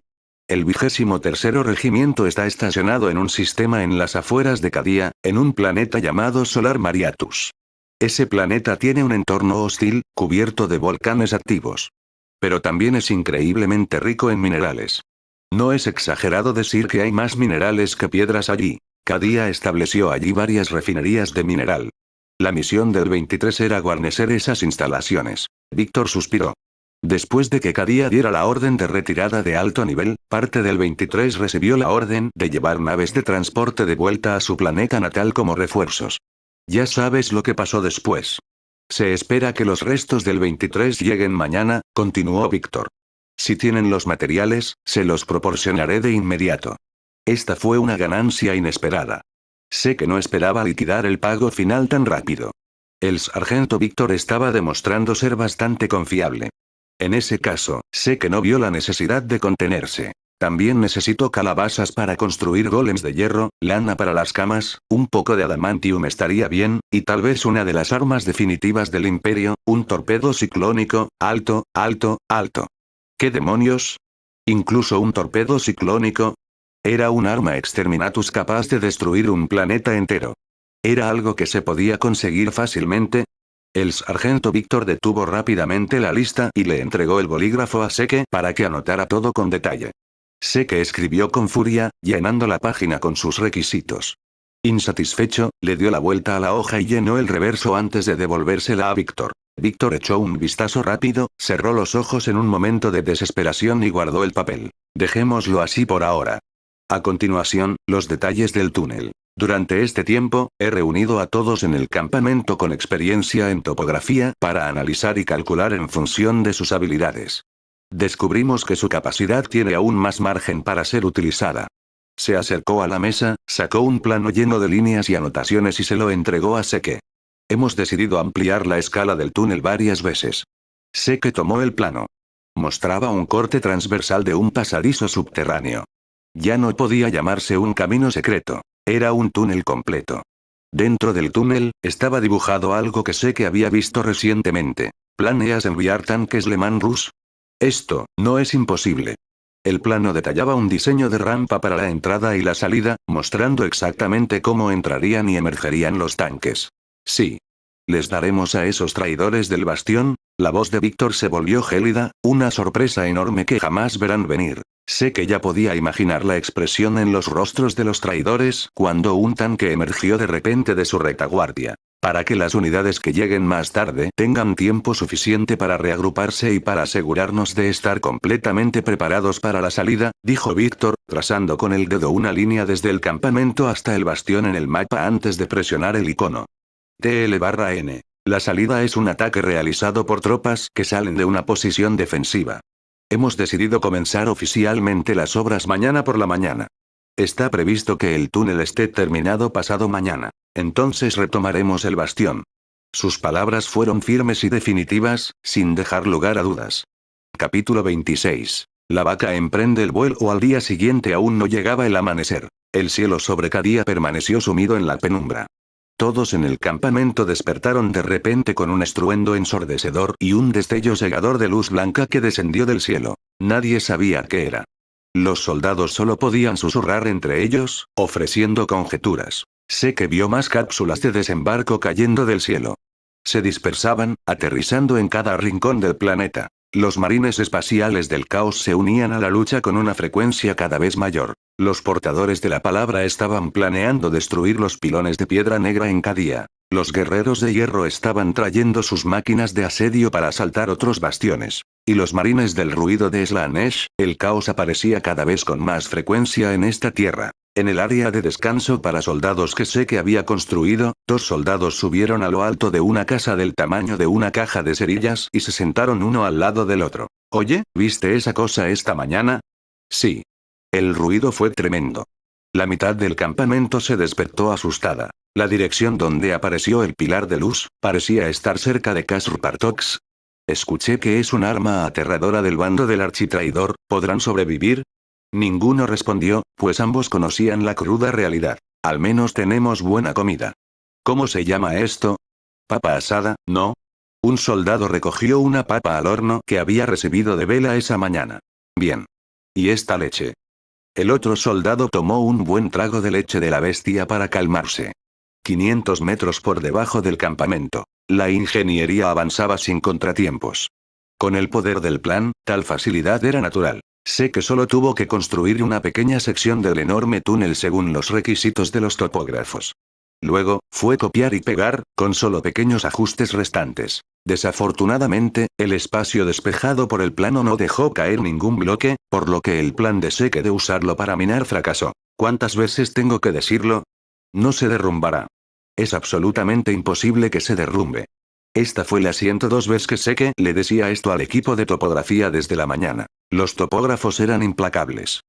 El 23º regimiento está estacionado en un sistema en las afueras de Cadia, en un planeta llamado Solar Mariatus. Ese planeta tiene un entorno hostil, cubierto de volcanes activos. Pero también es increíblemente rico en minerales. No es exagerado decir que hay más minerales que piedras allí. Cadia estableció allí varias refinerías de mineral. La misión del 23 era guarnecer esas instalaciones. Víctor suspiró. Después de que Cadia diera la orden de retirada de alto nivel, parte del 23 recibió la orden de llevar naves de transporte de vuelta a su planeta natal como refuerzos. Ya sabes lo que pasó después. Se espera que los restos del 23 lleguen mañana, continuó Víctor. Si tienen los materiales, se los proporcionaré de inmediato. Esta fue una ganancia inesperada. Sé que no esperaba liquidar el pago final tan rápido. El sargento Víctor estaba demostrando ser bastante confiable. En ese caso, sé que no vio la necesidad de contenerse. También necesito calabazas para construir golems de hierro, lana para las camas, un poco de adamantium estaría bien, y tal vez una de las armas definitivas del imperio, un torpedo ciclónico, alto, alto, alto. ¿Qué demonios? ¿Incluso un torpedo ciclónico? Era un arma exterminatus capaz de destruir un planeta entero. ¿Era algo que se podía conseguir fácilmente? El sargento Víctor detuvo rápidamente la lista y le entregó el bolígrafo a Seke para que anotara todo con detalle. Seke escribió con furia, llenando la página con sus requisitos. Insatisfecho, le dio la vuelta a la hoja y llenó el reverso antes de devolvérsela a Víctor. Víctor echó un vistazo rápido, cerró los ojos en un momento de desesperación y guardó el papel. Dejémoslo así por ahora. A continuación, los detalles del túnel. Durante este tiempo, he reunido a todos en el campamento con experiencia en topografía para analizar y calcular en función de sus habilidades. Descubrimos que su capacidad tiene aún más margen para ser utilizada. Se acercó a la mesa, sacó un plano lleno de líneas y anotaciones y se lo entregó a Seke. Hemos decidido ampliar la escala del túnel varias veces. Seke tomó el plano. Mostraba un corte transversal de un pasadizo subterráneo. Ya no podía llamarse un camino secreto. Era un túnel completo. Dentro del túnel, estaba dibujado algo que Seke había visto recientemente. ¿Planeas enviar tanques Leman Russ? Esto, no es imposible. El plano detallaba un diseño de rampa para la entrada y la salida, mostrando exactamente cómo entrarían y emergerían los tanques. Sí. ¿Les daremos a esos traidores del bastión? La voz de Víctor se volvió gélida, una sorpresa enorme que jamás verán venir. Sé que ya podía imaginar la expresión en los rostros de los traidores cuando un tanque emergió de repente de su retaguardia. Para que las unidades que lleguen más tarde tengan tiempo suficiente para reagruparse y para asegurarnos de estar completamente preparados para la salida, dijo Víctor, trazando con el dedo una línea desde el campamento hasta el bastión en el mapa antes de presionar el icono. TL/N. La salida es un ataque realizado por tropas que salen de una posición defensiva. Hemos decidido comenzar oficialmente las obras mañana por la mañana. Está previsto que el túnel esté terminado pasado mañana. Entonces retomaremos el bastión. Sus palabras fueron firmes y definitivas, sin dejar lugar a dudas. Capítulo 26. La vaca emprende el vuelo. Al día siguiente aún no llegaba el amanecer. El cielo sobre Cadia permaneció sumido en la penumbra. Todos en el campamento despertaron de repente con un estruendo ensordecedor y un destello cegador de luz blanca que descendió del cielo. Nadie sabía qué era. Los soldados solo podían susurrar entre ellos, ofreciendo conjeturas. Sé que vio más cápsulas de desembarco cayendo del cielo. Se dispersaban, aterrizando en cada rincón del planeta. Los marines espaciales del caos se unían a la lucha con una frecuencia cada vez mayor. Los portadores de la palabra estaban planeando destruir los pilones de piedra negra en Cadia. Los guerreros de hierro estaban trayendo sus máquinas de asedio para asaltar otros bastiones. Y los marines del ruido de Slanesh, el caos aparecía cada vez con más frecuencia en esta tierra. En el área de descanso para soldados que sé que había construido, 2 soldados subieron a lo alto de una casa del tamaño de una caja de cerillas y se sentaron uno al lado del otro. Oye, ¿viste esa cosa esta mañana? Sí. El ruido fue tremendo. La mitad del campamento se despertó asustada. La dirección donde apareció el pilar de luz, parecía estar cerca de Kasr Partox. Escuché que es un arma aterradora del bando del architraidor, ¿podrán sobrevivir? Ninguno respondió, pues ambos conocían la cruda realidad. Al menos tenemos buena comida. ¿Cómo se llama esto? ¿Papa asada, no? Un soldado recogió una papa al horno que había recibido de Vela esa mañana. Bien. ¿Y esta leche? El otro soldado tomó un buen trago de leche de la bestia para calmarse. 500 metros por debajo del campamento. La ingeniería avanzaba sin contratiempos. Con el poder del plan, tal facilidad era natural. Sé que solo tuvo que construir una pequeña sección del enorme túnel según los requisitos de los topógrafos. Luego, fue copiar y pegar, con solo pequeños ajustes restantes. Desafortunadamente, el espacio despejado por el plano no dejó caer ningún bloque, por lo que el plan de Seke de usarlo para minar fracasó. ¿Cuántas veces tengo que decirlo? No se derrumbará. Es absolutamente imposible que se derrumbe. Esta fue la 102 vez que Seke le decía esto al equipo de topografía desde la mañana. Los topógrafos eran implacables.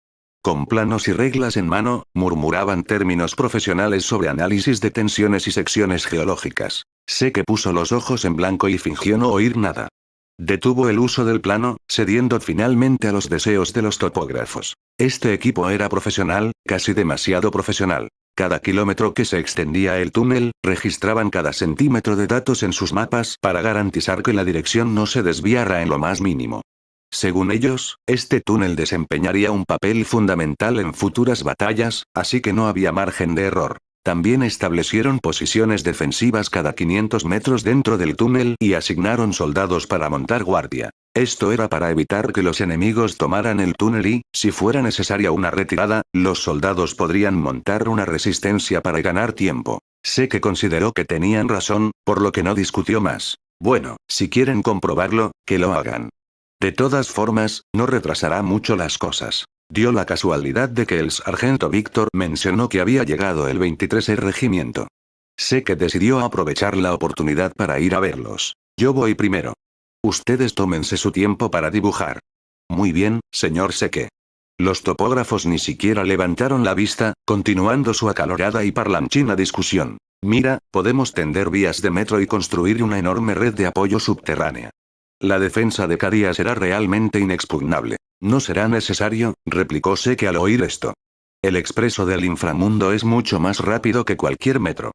Con planos y reglas en mano, murmuraban términos profesionales sobre análisis de tensiones y secciones geológicas. Seke puso los ojos en blanco y fingió no oír nada. Detuvo el uso del plano, cediendo finalmente a los deseos de los topógrafos. Este equipo era profesional, casi demasiado profesional. Cada kilómetro que se extendía el túnel, registraban cada centímetro de datos en sus mapas para garantizar que la dirección no se desviara en lo más mínimo. Según ellos, este túnel desempeñaría un papel fundamental en futuras batallas, así que no había margen de error. También establecieron posiciones defensivas cada 500 metros dentro del túnel y asignaron soldados para montar guardia. Esto era para evitar que los enemigos tomaran el túnel y, si fuera necesaria una retirada, los soldados podrían montar una resistencia para ganar tiempo. Sé que consideró que tenían razón, por lo que no discutió más. Bueno, si quieren comprobarlo, que lo hagan. De todas formas, no retrasará mucho las cosas. Dio la casualidad de que el sargento Víctor mencionó que había llegado el 23 regimiento. Sé que decidió aprovechar la oportunidad para ir a verlos. Yo voy primero. Ustedes tómense su tiempo para dibujar. Muy bien, señor Seke. Los topógrafos ni siquiera levantaron la vista, continuando su acalorada y parlanchina discusión. Mira, podemos tender vías de metro y construir una enorme red de apoyo subterránea. La defensa de Cadia será realmente inexpugnable. No será necesario, replicó Seke al oír esto. El expreso del inframundo es mucho más rápido que cualquier metro.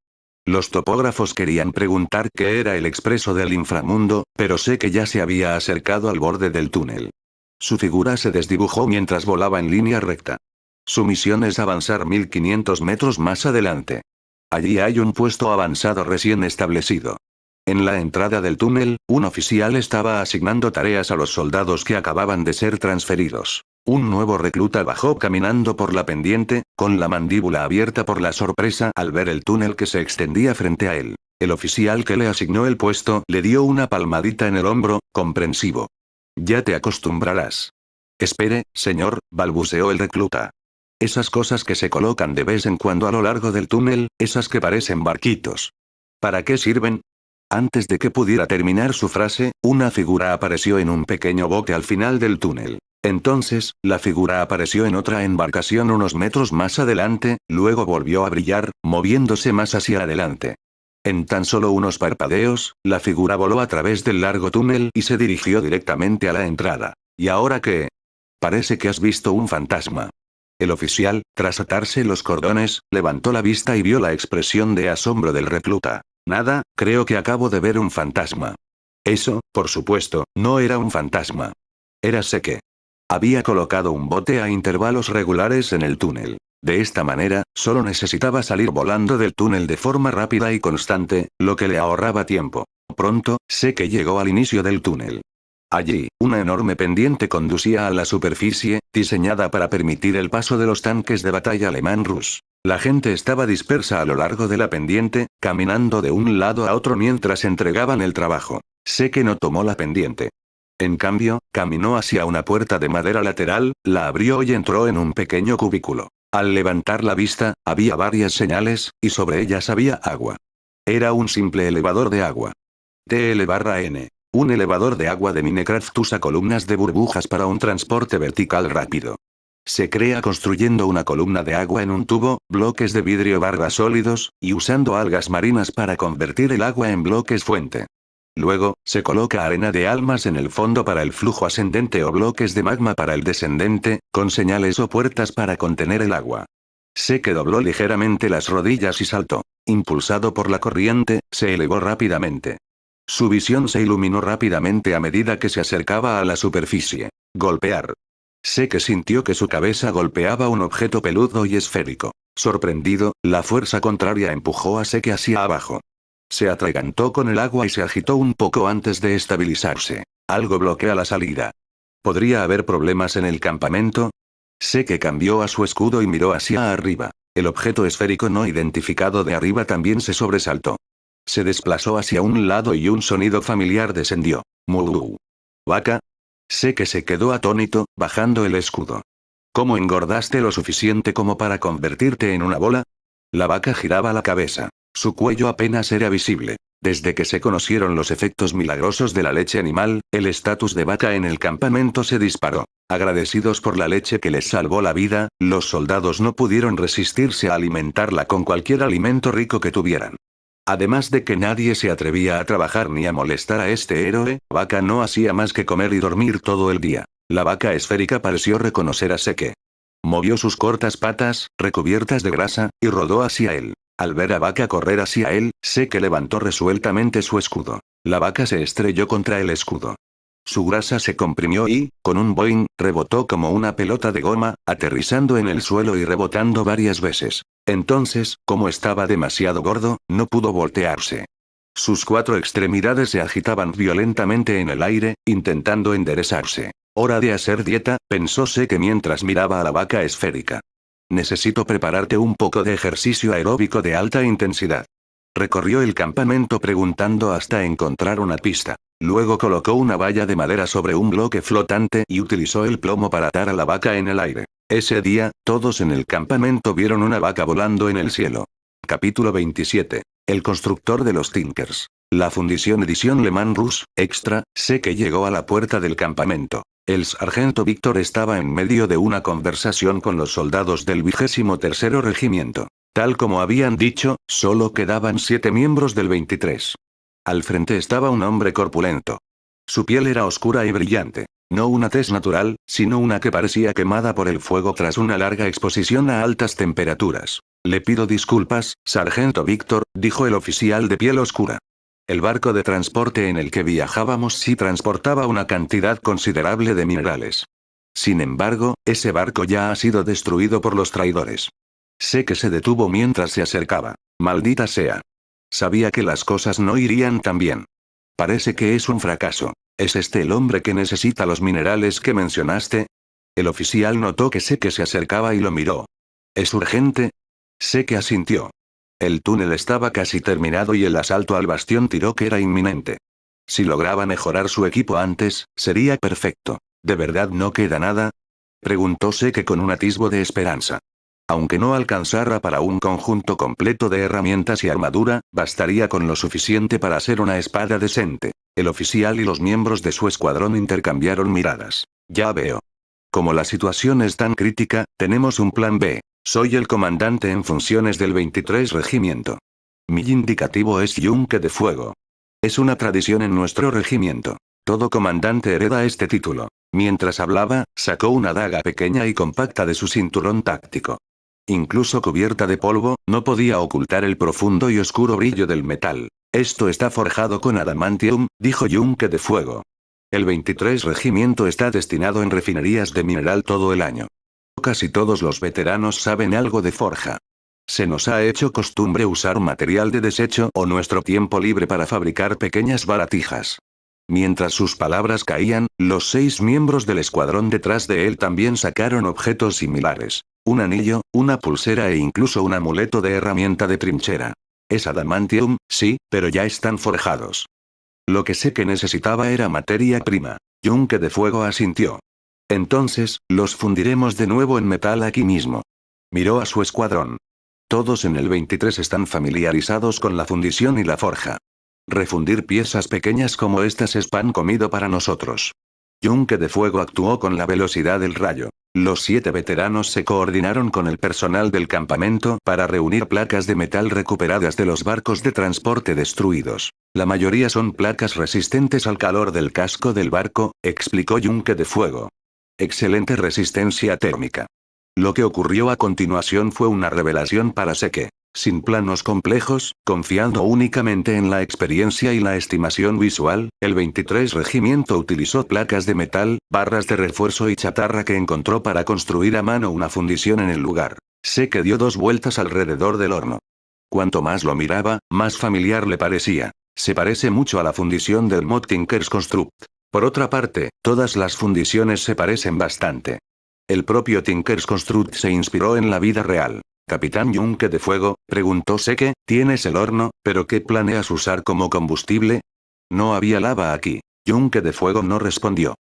Los topógrafos querían preguntar qué era el expreso del inframundo, pero Seke ya se había acercado al borde del túnel. Su figura se desdibujó mientras volaba en línea recta. Su misión es avanzar 1500 metros más adelante. Allí hay un puesto avanzado recién establecido. En la entrada del túnel, un oficial estaba asignando tareas a los soldados que acababan de ser transferidos. Un nuevo recluta bajó caminando por la pendiente, con la mandíbula abierta por la sorpresa al ver el túnel que se extendía frente a él. El oficial que le asignó el puesto le dio una palmadita en el hombro, comprensivo. Ya te acostumbrarás. Espere, señor, balbuceó el recluta. Esas cosas que se colocan de vez en cuando a lo largo del túnel, esas que parecen barquitos. ¿Para qué sirven? Antes de que pudiera terminar su frase, una figura apareció en un pequeño bote al final del túnel. Entonces, la figura apareció en otra embarcación unos metros más adelante, luego volvió a brillar, moviéndose más hacia adelante. En tan solo unos parpadeos, la figura voló a través del largo túnel y se dirigió directamente a la entrada. ¿Y ahora qué? Parece que has visto un fantasma. El oficial, tras atarse los cordones, levantó la vista y vio la expresión de asombro del recluta. Nada, creo que acabo de ver un fantasma. Eso, por supuesto, no era un fantasma. Era Seke. Había colocado un bote a intervalos regulares en el túnel. De esta manera, solo necesitaba salir volando del túnel de forma rápida y constante, lo que le ahorraba tiempo. Pronto, Seke llegó al inicio del túnel. Allí, una enorme pendiente conducía a la superficie, diseñada para permitir el paso de los tanques de batalla alemán-rus. La gente estaba dispersa a lo largo de la pendiente, caminando de un lado a otro mientras entregaban el trabajo. Sé que no tomó la pendiente. En cambio, caminó hacia una puerta de madera lateral, la abrió y entró en un pequeño cubículo. Al levantar la vista, había varias señales, y sobre ellas había agua. Era un simple elevador de agua. TL/N. Un elevador de agua de Minecraft usa columnas de burbujas para un transporte vertical rápido. Se crea construyendo una columna de agua en un tubo, bloques de vidrio/sólidos, y usando algas marinas para convertir el agua en bloques fuente. Luego, se coloca arena de almas en el fondo para el flujo ascendente o bloques de magma para el descendente, con señales o puertas para contener el agua. Sé que dobló ligeramente las rodillas y saltó. Impulsado por la corriente, se elevó rápidamente. Su visión se iluminó rápidamente a medida que se acercaba a la superficie. Golpear. Sé que sintió que su cabeza golpeaba un objeto peludo y esférico. Sorprendido, la fuerza contraria empujó a Seke hacia abajo. Se atragantó con el agua y se agitó un poco antes de estabilizarse. Algo bloquea la salida. ¿Podría haber problemas en el campamento? Seke cambió a su escudo y miró hacia arriba. El objeto esférico no identificado de arriba también se sobresaltó. Se desplazó hacia un lado y un sonido familiar descendió. Mu. ¿Vaca? Sé que se quedó atónito, bajando el escudo. ¿Cómo engordaste lo suficiente como para convertirte en una bola? La vaca giraba la cabeza. Su cuello apenas era visible. Desde que se conocieron los efectos milagrosos de la leche animal, el estatus de vaca en el campamento se disparó. Agradecidos por la leche que les salvó la vida, los soldados no pudieron resistirse a alimentarla con cualquier alimento rico que tuvieran. Además de que nadie se atrevía a trabajar ni a molestar a este héroe, Vaca no hacía más que comer y dormir todo el día. La vaca esférica pareció reconocer a Seke. Movió sus cortas patas, recubiertas de grasa, y rodó hacia él. Al ver a Vaca correr hacia él, Seke levantó resueltamente su escudo. La vaca se estrelló contra el escudo. Su grasa se comprimió y, con un boing, rebotó como una pelota de goma, aterrizando en el suelo y rebotando varias veces. Entonces, como estaba demasiado gordo, no pudo voltearse. Sus 4 extremidades se agitaban violentamente en el aire, intentando enderezarse. Hora de hacer dieta, pensó Seke mientras miraba a la vaca esférica. Necesito prepararte un poco de ejercicio aeróbico de alta intensidad. Recorrió el campamento preguntando hasta encontrar una pista. Luego colocó una valla de madera sobre un bloque flotante y utilizó el plomo para atar a la vaca en el aire. Ese día, todos en el campamento vieron una vaca volando en el cielo. Capítulo 27. El constructor de los Tinkers. La fundición edición Le Mans Russe, extra, sé que llegó a la puerta del campamento. El sargento Víctor estaba en medio de una conversación con los soldados del 23º regimiento. Tal como habían dicho, solo quedaban 7 miembros del 23. Al frente estaba un hombre corpulento. Su piel era oscura y brillante. No una tez natural, sino una que parecía quemada por el fuego tras una larga exposición a altas temperaturas. Le pido disculpas, sargento Víctor, dijo el oficial de piel oscura. El barco de transporte en el que viajábamos sí transportaba una cantidad considerable de minerales. Sin embargo, ese barco ya ha sido destruido por los traidores. Sé que se detuvo mientras se acercaba. Maldita sea. Sabía que las cosas no irían tan bien. Parece que es un fracaso. ¿Es este el hombre que necesita los minerales que mencionaste? El oficial notó que Seke se acercaba y lo miró. ¿Es urgente? Seke asintió. El túnel estaba casi terminado y el asalto al bastión Tirok era inminente. Si lograba mejorar su equipo antes, sería perfecto. ¿De verdad no queda nada? Preguntó Seke con un atisbo de esperanza. Aunque no alcanzara para un conjunto completo de herramientas y armadura, bastaría con lo suficiente para hacer una espada decente. El oficial y los miembros de su escuadrón intercambiaron miradas. Ya veo. Como la situación es tan crítica, tenemos un plan B. Soy el comandante en funciones del 23 regimiento. Mi indicativo es Yunque de Fuego. Es una tradición en nuestro regimiento. Todo comandante hereda este título. Mientras hablaba, sacó una daga pequeña y compacta de su cinturón táctico. Incluso cubierta de polvo, no podía ocultar el profundo y oscuro brillo del metal. Esto está forjado con adamantium, dijo Yunque de Fuego. El 23 regimiento está destinado en refinerías de mineral todo el año. Casi todos los veteranos saben algo de forja. Se nos ha hecho costumbre usar material de desecho o nuestro tiempo libre para fabricar pequeñas baratijas. Mientras sus palabras caían, los 6 miembros del escuadrón detrás de él también sacaron objetos similares. Un anillo, una pulsera e incluso un amuleto de herramienta de trinchera. Es adamantium, sí, pero ya están forjados. Lo que sé que necesitaba era materia prima. Yunque de Fuego asintió. Entonces, los fundiremos de nuevo en metal aquí mismo. Miró a su escuadrón. Todos en el 23 están familiarizados con la fundición y la forja. Refundir piezas pequeñas como estas es pan comido para nosotros. Yunque de Fuego actuó con la velocidad del rayo. Los 7 veteranos se coordinaron con el personal del campamento para reunir placas de metal recuperadas de los barcos de transporte destruidos. La mayoría son placas resistentes al calor del casco del barco, explicó Yunque de Fuego. Excelente resistencia térmica. Lo que ocurrió a continuación fue una revelación para Seke. Sin planos complejos, confiando únicamente en la experiencia y la estimación visual, el 23 Regimiento utilizó placas de metal, barras de refuerzo y chatarra que encontró para construir a mano una fundición en el lugar. Seke dio 2 vueltas alrededor del horno. Cuanto más lo miraba, más familiar le parecía. Se parece mucho a la fundición del mod Tinker's Construct. Por otra parte, todas las fundiciones se parecen bastante. El propio Tinker's Construct se inspiró en la vida real. Capitán Yunque de Fuego, preguntó Seke, ¿tienes el horno, pero qué planeas usar como combustible? No había lava aquí. Yunque de Fuego no respondió.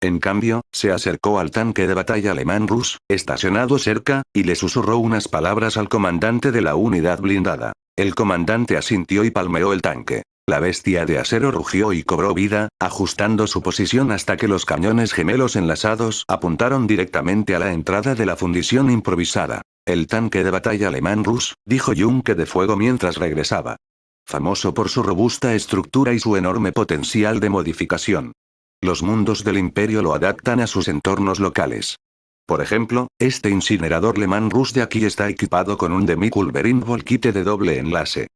En cambio, se acercó al tanque de batalla alemán Rus, estacionado cerca, y le susurró unas palabras al comandante de la unidad blindada. El comandante asintió y palmeó el tanque. La bestia de acero rugió y cobró vida, ajustando su posición hasta que los cañones gemelos enlazados apuntaron directamente a la entrada de la fundición improvisada. El tanque de batalla alemán Rus, dijo Yunque de Fuego mientras regresaba. Famoso por su robusta estructura y su enorme potencial de modificación. Los mundos del imperio lo adaptan a sus entornos locales. Por ejemplo, este incinerador Leman Rus de aquí está equipado con un Demi-Culverin Volkite de doble enlace.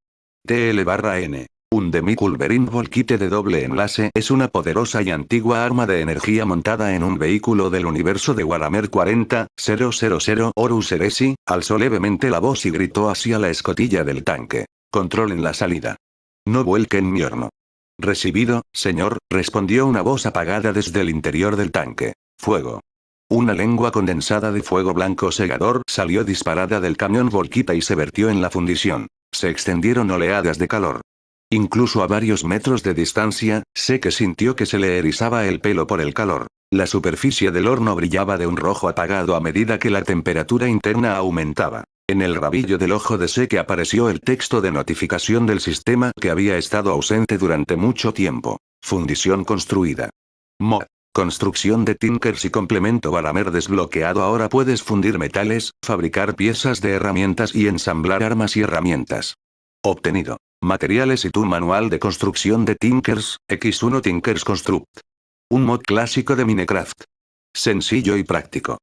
TL/N. Un Demi-Culverin Volkite de doble enlace es una poderosa y antigua arma de energía montada en un vehículo del universo de Warhammer 40.000. Horus Heresy, alzó levemente la voz y gritó hacia la escotilla del tanque. Controlen la salida. No vuelquen mi horno. Recibido, señor, respondió una voz apagada desde el interior del tanque. Fuego. Una lengua condensada de fuego blanco cegador salió disparada del camión Volkita y se vertió en la fundición. Se extendieron oleadas de calor. Incluso a varios metros de distancia, Seke sintió que se le erizaba el pelo por el calor. La superficie del horno brillaba de un rojo apagado a medida que la temperatura interna aumentaba. En el rabillo del ojo de Seke apareció el texto de notificación del sistema que había estado ausente durante mucho tiempo. Fundición construida. Mod. Construcción de Tinkers y complemento Warhammer desbloqueado. Ahora puedes fundir metales, fabricar piezas de herramientas y ensamblar armas y herramientas. Obtenido. Materiales y tu manual de construcción de Tinkers, X1 Tinkers Construct. Un mod clásico de Minecraft. Sencillo y práctico.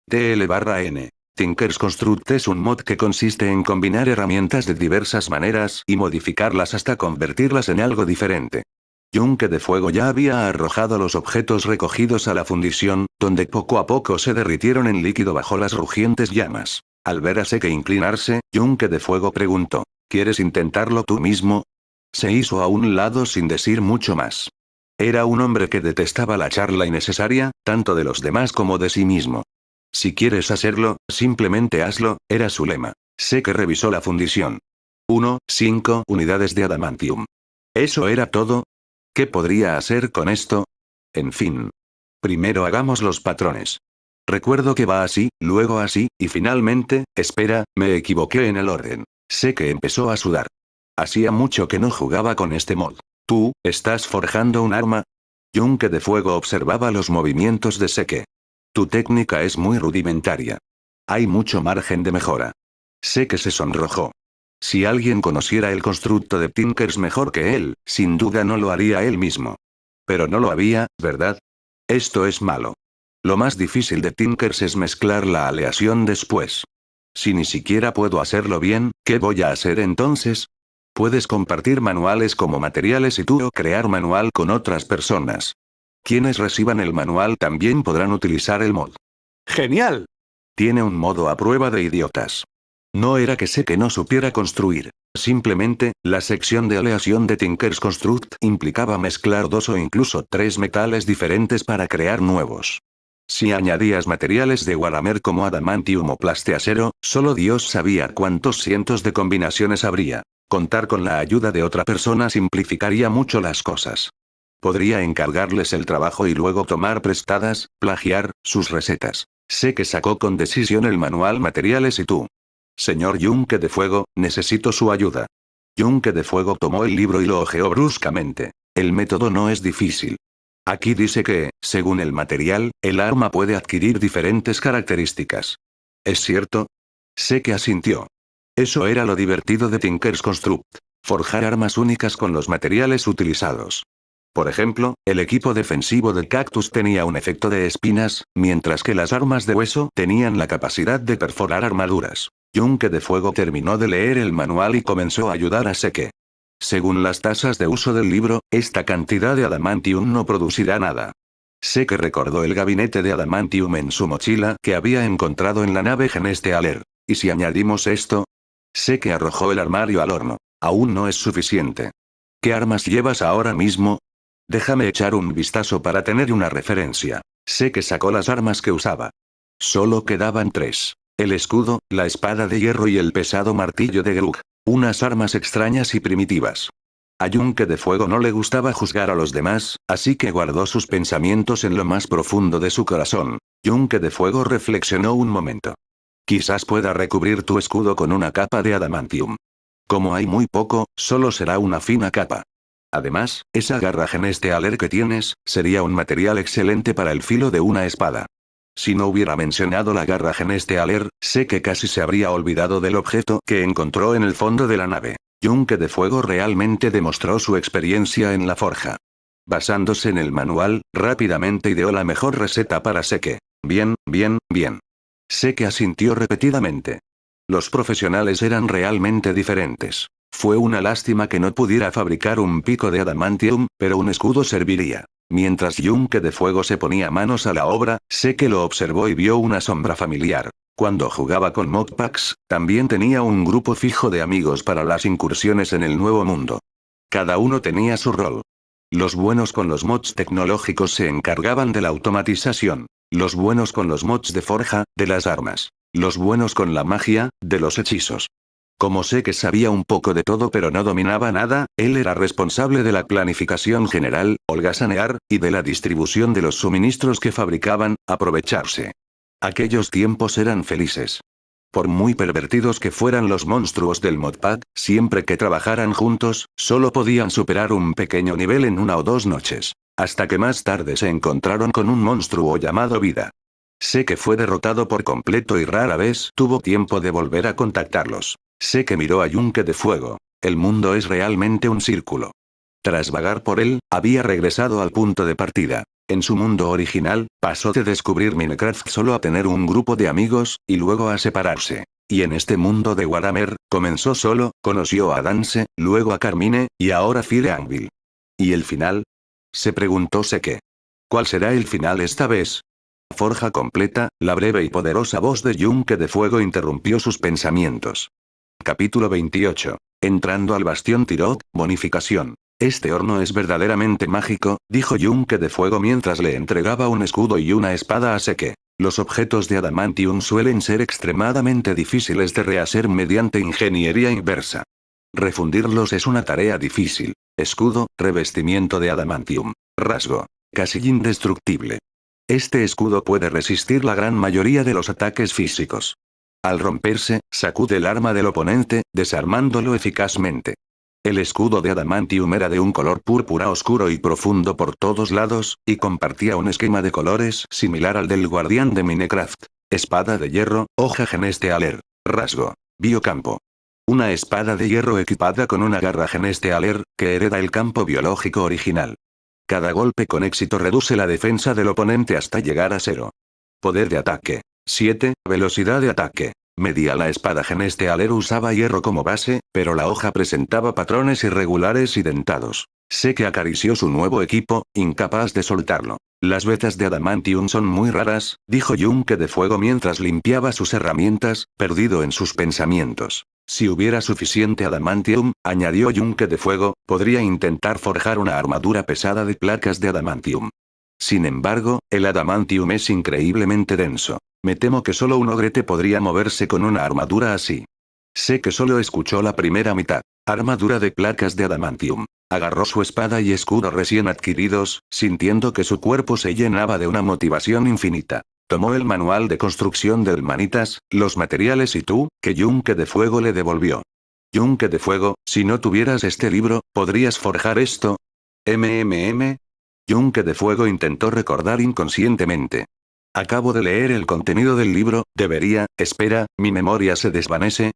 TL/N. Tinkers Construct es un mod que consiste en combinar herramientas de diversas maneras y modificarlas hasta convertirlas en algo diferente. Yunque de Fuego ya había arrojado los objetos recogidos a la fundición, donde poco a poco se derritieron en líquido bajo las rugientes llamas. Al ver a Seke inclinarse, Yunque de Fuego preguntó. ¿Quieres intentarlo tú mismo? Se hizo a un lado sin decir mucho más. Era un hombre que detestaba la charla innecesaria, tanto de los demás como de sí mismo. Si quieres hacerlo, simplemente hazlo, era su lema. Seke revisó la fundición. 5 unidades de adamantium. ¿Eso era todo? ¿Qué podría hacer con esto? En fin. Primero hagamos los patrones. Recuerdo que va así, luego así, y finalmente, espera, me equivoqué en el orden. Seke empezó a sudar. Hacía mucho que no jugaba con este mod. ¿Tú, estás forjando un arma? Yunque de Fuego observaba los movimientos de Seke. Tu técnica es muy rudimentaria. Hay mucho margen de mejora. Seke se sonrojó. Si alguien conociera el constructo de Tinkers mejor que él, sin duda no lo haría él mismo. Pero no lo había, ¿verdad? Esto es malo. Lo más difícil de Tinkers es mezclar la aleación después. Si ni siquiera puedo hacerlo bien, ¿qué voy a hacer entonces? Puedes compartir manuales como materiales y tú o crear manual con otras personas. Quienes reciban el manual también podrán utilizar el mod. ¡Genial! Tiene un modo a prueba de idiotas. No era que sé que no supiera construir. Simplemente, la sección de aleación de Tinker's Construct implicaba mezclar 2 o incluso 3 metales diferentes para crear nuevos. Si añadías materiales de Warhammer como adamantium o plastiacero, solo Dios sabía cuántos cientos de combinaciones habría. Contar con la ayuda de otra persona simplificaría mucho las cosas. Podría encargarles el trabajo y luego tomar prestadas, plagiar, sus recetas. Sé que sacó con decisión el manual materiales y tú. Señor Yunque de Fuego, necesito su ayuda. Yunque de Fuego tomó el libro y lo hojeó bruscamente. El método no es difícil. Aquí dice que, según el material, el arma puede adquirir diferentes características. ¿Es cierto? Sé que asintió. Eso era lo divertido de Tinker's Construct. Forjar armas únicas con los materiales utilizados. Por ejemplo, el equipo defensivo del cactus tenía un efecto de espinas, mientras que las armas de hueso tenían la capacidad de perforar armaduras. Yunque de Fuego terminó de leer el manual y comenzó a ayudar a Seke. Según las tasas de uso del libro, esta cantidad de adamantium no producirá nada. Seke recordó el gabinete de adamantium en su mochila que había encontrado en la nave Genestealer. ¿Y si añadimos esto? Seke arrojó el armario al horno. Aún no es suficiente. ¿Qué armas llevas ahora mismo? Déjame echar un vistazo para tener una referencia. Sé que sacó las armas que usaba. Solo quedaban 3. El escudo, la espada de hierro y el pesado martillo de Grug. Unas armas extrañas y primitivas. A Yunque de Fuego no le gustaba juzgar a los demás, así que guardó sus pensamientos en lo más profundo de su corazón. Yunque de Fuego reflexionó un momento. Quizás pueda recubrir tu escudo con una capa de adamantium. Como hay muy poco, solo será una fina capa. Además, esa garra Genestealer que tienes, sería un material excelente para el filo de una espada. Si no hubiera mencionado la garra Genestealer, sé que casi se habría olvidado del objeto que encontró en el fondo de la nave. Yunque de Fuego realmente demostró su experiencia en la forja. Basándose en el manual, rápidamente ideó la mejor receta para Seke. Bien, bien, bien. Seke asintió repetidamente. Los profesionales eran realmente diferentes. Fue una lástima que no pudiera fabricar un pico de adamantium, pero un escudo serviría. Mientras Yunque de Fuego se ponía manos a la obra, Seke lo observó y vio una sombra familiar. Cuando jugaba con modpacks, también tenía un grupo fijo de amigos para las incursiones en el nuevo mundo. Cada uno tenía su rol. Los buenos con los mods tecnológicos se encargaban de la automatización. Los buenos con los mods de forja, de las armas. Los buenos con la magia, de los hechizos. Como sé que sabía un poco de todo pero no dominaba nada, él era responsable de la planificación general, holgazanear, y de la distribución de los suministros que fabricaban, aprovecharse. Aquellos tiempos eran felices. Por muy pervertidos que fueran los monstruos del modpack, siempre que trabajaran juntos, solo podían superar un pequeño nivel en 1 o 2 noches. Hasta que más tarde se encontraron con un monstruo llamado Vida. Sé que fue derrotado por completo y rara vez tuvo tiempo de volver a contactarlos. Sé que miró a Yunque de Fuego. El mundo es realmente un círculo. Tras vagar por él, había regresado al punto de partida. En su mundo original, pasó de descubrir Minecraft solo a tener un grupo de amigos, y luego a separarse. Y en este mundo de Warhammer, comenzó solo, conoció a Dance, luego a Carmine, y ahora Fire Anvil. ¿Y el final? Se preguntó Seke. ¿Cuál será el final esta vez? Forja completa, la breve y poderosa voz de Yunque de Fuego interrumpió sus pensamientos. Capítulo 28. Entrando al bastión Tirok, bonificación. Este horno es verdaderamente mágico, dijo Yunque de Fuego mientras le entregaba un escudo y una espada a Seke. Los objetos de adamantium suelen ser extremadamente difíciles de rehacer mediante ingeniería inversa. Refundirlos es una tarea difícil. Escudo, revestimiento de adamantium. Rasgo. Casi indestructible. Este escudo puede resistir la gran mayoría de los ataques físicos. Al romperse, sacude el arma del oponente, desarmándolo eficazmente. El escudo de adamantium era de un color púrpura oscuro y profundo por todos lados, y compartía un esquema de colores similar al del guardián de Minecraft. Espada de hierro, hoja Genestealer. Rasgo. Biocampo. Una espada de hierro equipada con una garra Genestealer, que hereda el campo biológico original. Cada golpe con éxito reduce la defensa del oponente hasta llegar a 0. Poder de ataque. 7. Velocidad de ataque. Media. La espada Genestealer usaba hierro como base, pero la hoja presentaba patrones irregulares y dentados. Sé que acarició su nuevo equipo, incapaz de soltarlo. Las vetas de adamantium son muy raras, dijo Yunque de Fuego mientras limpiaba sus herramientas, perdido en sus pensamientos. Si hubiera suficiente adamantium, añadió Yunque de Fuego, podría intentar forjar una armadura pesada de placas de adamantium. Sin embargo, el adamantium es increíblemente denso. Me temo que solo un ogrete podría moverse con una armadura así. Sé que solo escuchó la primera mitad. Armadura de placas de adamantium. Agarró su espada y escudo recién adquiridos, sintiendo que su cuerpo se llenaba de una motivación infinita. Tomó el manual de construcción del Manitas, los materiales y tú, que Yunque de Fuego le devolvió. Yunque de Fuego, si no tuvieras este libro, ¿podrías forjar esto? Yunque de Fuego intentó recordar inconscientemente. Acabo de leer el contenido del libro, espera, mi memoria se desvanece.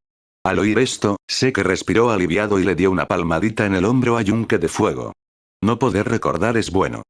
Al oír esto, sé que respiró aliviado y le dio una palmadita en el hombro a Yunque de Fuego. No poder recordar es bueno.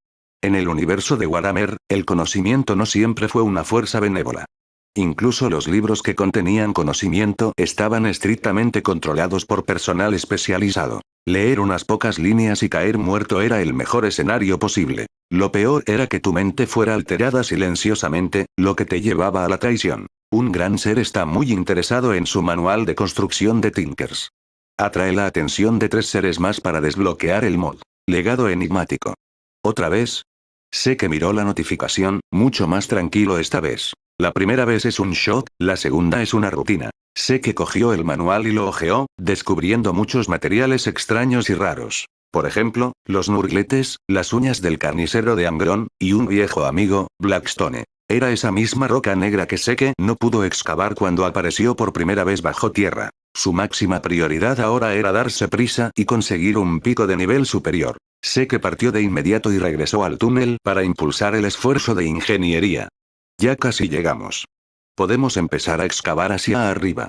En el universo de Warhammer, el conocimiento no siempre fue una fuerza benévola. Incluso los libros que contenían conocimiento estaban estrictamente controlados por personal especializado. Leer unas pocas líneas y caer muerto era el mejor escenario posible. Lo peor era que tu mente fuera alterada silenciosamente, lo que te llevaba a la traición. Un gran ser está muy interesado en su manual de construcción de Tinkers. Atrae la atención de 3 seres más para desbloquear el mod. Legado enigmático. ¿Otra vez? Sé que miró la notificación, mucho más tranquilo esta vez. La primera vez es un shock, la segunda es una rutina. Sé que cogió el manual y lo hojeó, descubriendo muchos materiales extraños y raros. Por ejemplo, los nurgletes, las uñas del carnicero de Angron, y un viejo amigo, Blackstone. Era esa misma roca negra que sé que no pudo excavar cuando apareció por primera vez bajo tierra. Su máxima prioridad ahora era darse prisa y conseguir un pico de nivel superior. Sé que partió de inmediato y regresó al túnel para impulsar el esfuerzo de ingeniería. Ya casi llegamos. Podemos empezar a excavar hacia arriba.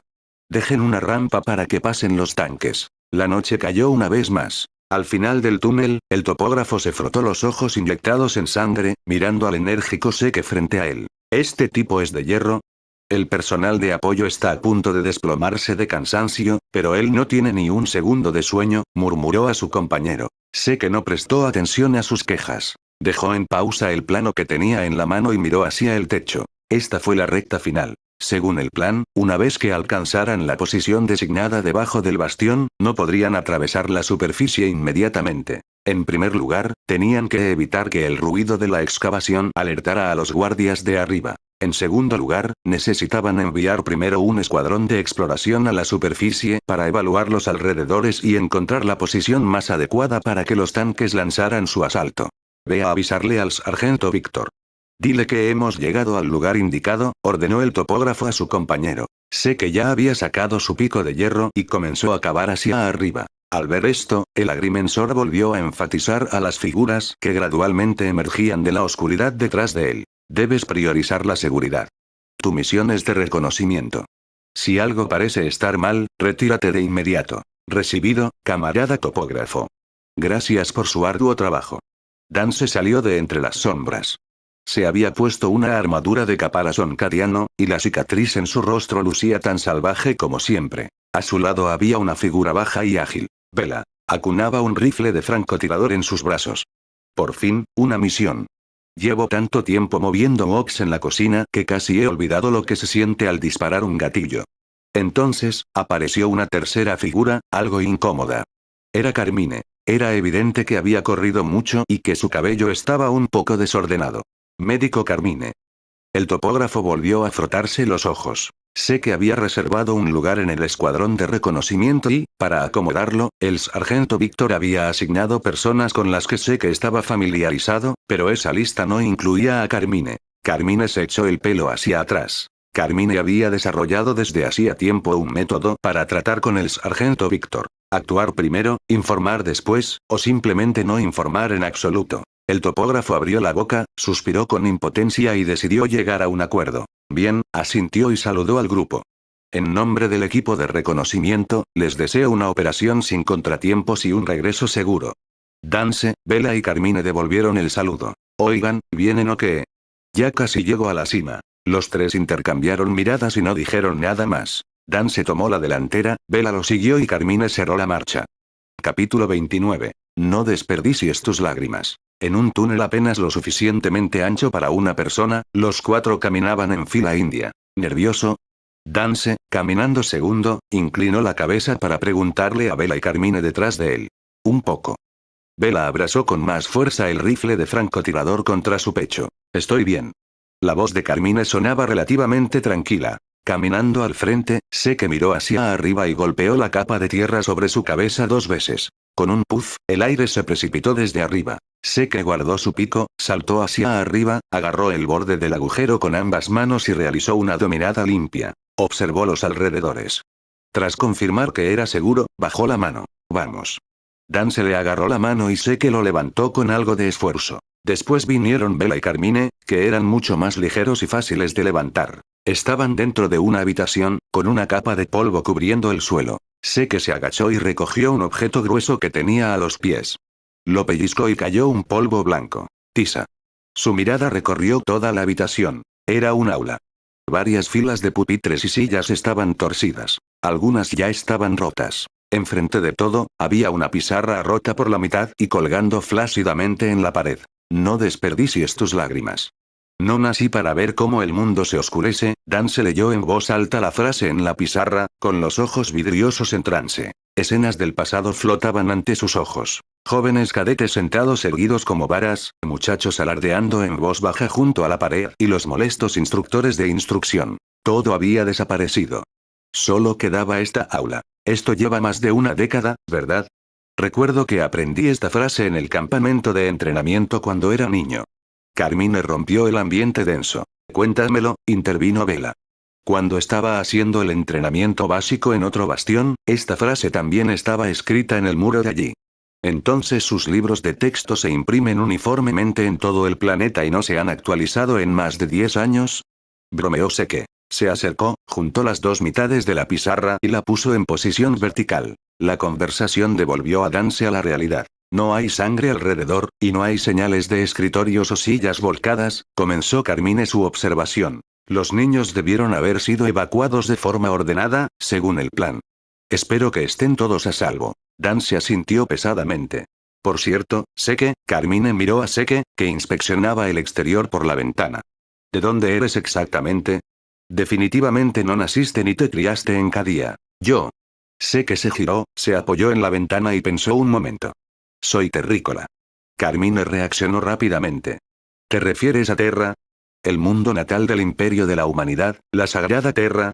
Dejen una rampa para que pasen los tanques. La noche cayó una vez más. Al final del túnel, el topógrafo se frotó los ojos inyectados en sangre, mirando al enérgico Seque frente a él. ¿Este tipo es de hierro? El personal de apoyo está a punto de desplomarse de cansancio, pero él no tiene ni un segundo de sueño, murmuró a su compañero. Sé que no prestó atención a sus quejas. Dejó en pausa el plano que tenía en la mano y miró hacia el techo. Esta fue la recta final. Según el plan, una vez que alcanzaran la posición designada debajo del bastión, no podrían atravesar la superficie inmediatamente. En primer lugar, tenían que evitar que el ruido de la excavación alertara a los guardias de arriba. En segundo lugar, necesitaban enviar primero un escuadrón de exploración a la superficie para evaluar los alrededores y encontrar la posición más adecuada para que los tanques lanzaran su asalto. Ve a avisarle al sargento Víctor. Dile que hemos llegado al lugar indicado, ordenó el topógrafo a su compañero. Sé que ya había sacado su pico de hierro y comenzó a cavar hacia arriba. Al ver esto, el agrimensor volvió a enfatizar a las figuras que gradualmente emergían de la oscuridad detrás de él. Debes priorizar la seguridad. Tu misión es de reconocimiento. Si algo parece estar mal, retírate de inmediato. Recibido, camarada topógrafo. Gracias por su arduo trabajo. Dan se salió de entre las sombras. Se había puesto una armadura de caparazón cadiano, y la cicatriz en su rostro lucía tan salvaje como siempre. A su lado había una figura baja y ágil. Vela. Acunaba un rifle de francotirador en sus brazos. Por fin, una misión. Llevo tanto tiempo moviendo Mox en la cocina que casi he olvidado lo que se siente al disparar un gatillo. Entonces, apareció una tercera figura, algo incómoda. Era Carmine. Era evidente que había corrido mucho y que su cabello estaba un poco desordenado. Médico Carmine. El topógrafo volvió a frotarse los ojos. Sé que había reservado un lugar en el escuadrón de reconocimiento y, para acomodarlo, el sargento Víctor había asignado personas con las que sé que estaba familiarizado, pero esa lista no incluía a Carmine. Carmine se echó el pelo hacia atrás. Carmine había desarrollado desde hacía tiempo un método para tratar con el sargento Víctor. Actuar primero, informar después, o simplemente no informar en absoluto. El topógrafo abrió la boca, suspiró con impotencia y decidió llegar a un acuerdo. Bien, asintió y saludó al grupo. En nombre del equipo de reconocimiento, les deseo una operación sin contratiempos y un regreso seguro. Dance, Vela y Carmine devolvieron el saludo. Oigan, ¿vienen o qué? Ya casi llego a la cima. Los tres intercambiaron miradas y no dijeron nada más. Dance tomó la delantera, Vela lo siguió y Carmine cerró la marcha. Capítulo 29. No desperdicies tus lágrimas. En un túnel apenas lo suficientemente ancho para una persona, los cuatro caminaban en fila india. ¿Nervioso? Dance, caminando segundo, inclinó la cabeza para preguntarle a Bella y Carmine detrás de él. Un poco. Bella abrazó con más fuerza el rifle de francotirador contra su pecho. Estoy bien. La voz de Carmine sonaba relativamente tranquila. Caminando al frente, Seke miró hacia arriba y golpeó la capa de tierra sobre su cabeza 2 veces. Con un puff, el aire se precipitó desde arriba. Seke guardó su pico, saltó hacia arriba, agarró el borde del agujero con ambas manos y realizó una dominada limpia. Observó los alrededores. Tras confirmar que era seguro, bajó la mano. Vamos. Dan se le agarró la mano y Seke lo levantó con algo de esfuerzo. Después vinieron Bella y Carmine, que eran mucho más ligeros y fáciles de levantar. Estaban dentro de una habitación, con una capa de polvo cubriendo el suelo. Seke se agachó y recogió un objeto grueso que tenía a los pies. Lo pellizcó y cayó un polvo blanco. Tisa. Su mirada recorrió toda la habitación. Era un aula. Varias filas de pupitres y sillas estaban torcidas. Algunas ya estaban rotas. Enfrente de todo, había una pizarra rota por la mitad y colgando flácidamente en la pared. No desperdicies tus lágrimas. No nací para ver cómo el mundo se oscurece. Dan se leyó en voz alta la frase en la pizarra, con los ojos vidriosos en trance. Escenas del pasado flotaban ante sus ojos. Jóvenes cadetes sentados erguidos como varas, muchachos alardeando en voz baja junto a la pared y los molestos instructores de instrucción. Todo había desaparecido. Solo quedaba esta aula. Esto lleva más de una década, ¿verdad? Recuerdo que aprendí esta frase en el campamento de entrenamiento cuando era niño. Carmine rompió el ambiente denso. Cuéntamelo, intervino Bella. Cuando estaba haciendo el entrenamiento básico en otro bastión, esta frase también estaba escrita en el muro de allí. Entonces sus libros de texto se imprimen uniformemente en todo el planeta y no se han actualizado en más de 10 años. Bromeó Seke. Se acercó, juntó las dos mitades de la pizarra y la puso en posición vertical. La conversación devolvió a Dance a la realidad. No hay sangre alrededor, y no hay señales de escritorios o sillas volcadas, comenzó Carmine su observación. Los niños debieron haber sido evacuados de forma ordenada, según el plan. Espero que estén todos a salvo. Dan se asintió pesadamente. Por cierto, Seke, Carmine miró a Seke, que inspeccionaba el exterior por la ventana. ¿De dónde eres exactamente? Definitivamente no naciste ni te criaste en Cadia. Yo. Seke se giró, se apoyó en la ventana y pensó un momento. Soy terrícola. Carmine reaccionó rápidamente. ¿Te refieres a Terra? ¿El mundo natal del imperio de la humanidad, la sagrada Terra?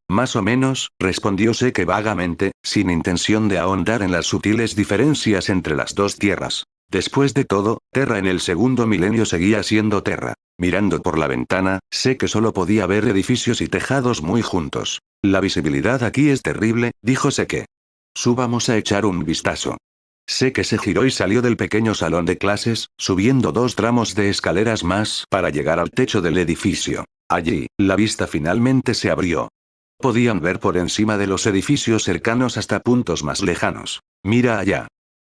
Más o menos, respondió Seke vagamente, sin intención de ahondar en las sutiles diferencias entre las dos tierras. Después de todo, Terra en el segundo milenio seguía siendo Terra. Mirando por la ventana, Seke solo podía ver edificios y tejados muy juntos. La visibilidad aquí es terrible, dijo Seke. Subamos a echar un vistazo. Seke se giró y salió del pequeño salón de clases, subiendo 2 tramos de escaleras más para llegar al techo del edificio. Allí, la vista finalmente se abrió. Podían ver por encima de los edificios cercanos hasta puntos más lejanos. Mira allá.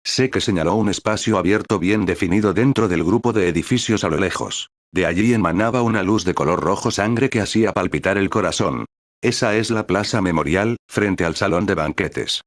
Seke señaló un espacio abierto bien definido dentro del grupo de edificios a lo lejos. De allí emanaba una luz de color rojo sangre que hacía palpitar el corazón. Esa es la plaza memorial, frente al salón de banquetes.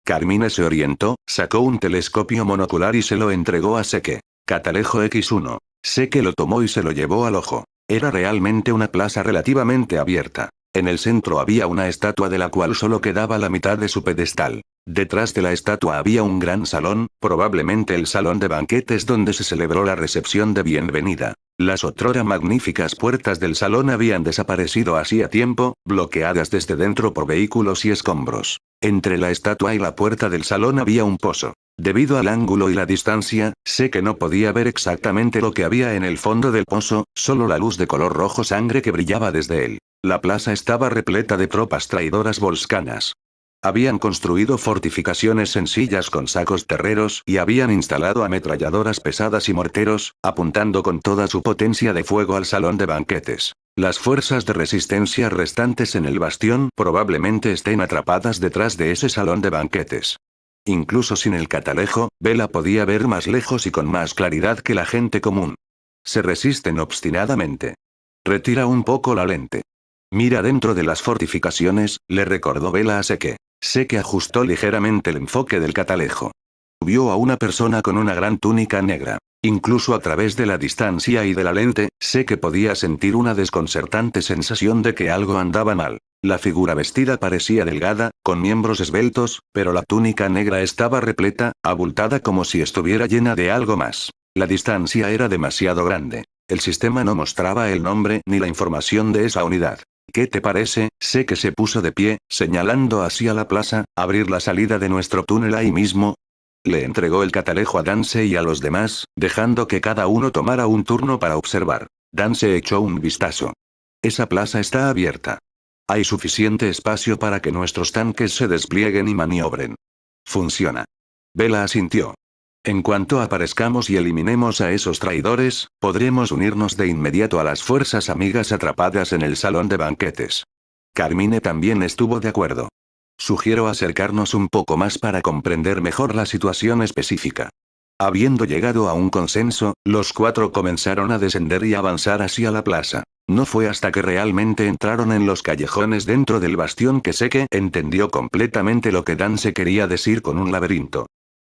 Carmine se orientó, sacó un telescopio monocular y se lo entregó a Seke. Catalejo X1. Seke lo tomó y se lo llevó al ojo. Era realmente una plaza relativamente abierta. En el centro había una estatua de la cual solo quedaba la mitad de su pedestal. Detrás de la estatua había un gran salón, probablemente el salón de banquetes donde se celebró la recepción de bienvenida. Las otrora magníficas puertas del salón habían desaparecido hacía tiempo, bloqueadas desde dentro por vehículos y escombros. Entre la estatua y la puerta del salón había un pozo. Debido al ángulo y la distancia, sé que no podía ver exactamente lo que había en el fondo del pozo, solo la luz de color rojo sangre que brillaba desde él. La plaza estaba repleta de tropas traidoras volscanas. Habían construido fortificaciones sencillas con sacos terreros y habían instalado ametralladoras pesadas y morteros, apuntando con toda su potencia de fuego al salón de banquetes. Las fuerzas de resistencia restantes en el bastión probablemente estén atrapadas detrás de ese salón de banquetes. Incluso sin el catalejo, Bella podía ver más lejos y con más claridad que la gente común. Se resisten obstinadamente. Retira un poco la lente. Mira dentro de las fortificaciones, le recordó Bella a Seke. Sé que ajustó ligeramente el enfoque del catalejo. Vio a una persona con una gran túnica negra. Incluso a través de la distancia y de la lente, sé que podía sentir una desconcertante sensación de que algo andaba mal. La figura vestida parecía delgada, con miembros esbeltos, pero la túnica negra estaba repleta, abultada como si estuviera llena de algo más. La distancia era demasiado grande. El sistema no mostraba el nombre ni la información de esa unidad. ¿Qué te parece? Sé que se puso de pie, señalando hacia la plaza, abrir la salida de nuestro túnel ahí mismo. Le entregó el catalejo a Dance y a los demás, dejando que cada uno tomara un turno para observar. Dance echó un vistazo. Esa plaza está abierta. Hay suficiente espacio para que nuestros tanques se desplieguen y maniobren. Funciona. Vela asintió. En cuanto aparezcamos y eliminemos a esos traidores, podremos unirnos de inmediato a las fuerzas amigas atrapadas en el salón de banquetes. Carmine también estuvo de acuerdo. Sugiero acercarnos un poco más para comprender mejor la situación específica. Habiendo llegado a un consenso, los cuatro comenzaron a descender y avanzar hacia la plaza. No fue hasta que realmente entraron en los callejones dentro del bastión que Seke entendió completamente lo que Dance quería decir con un laberinto.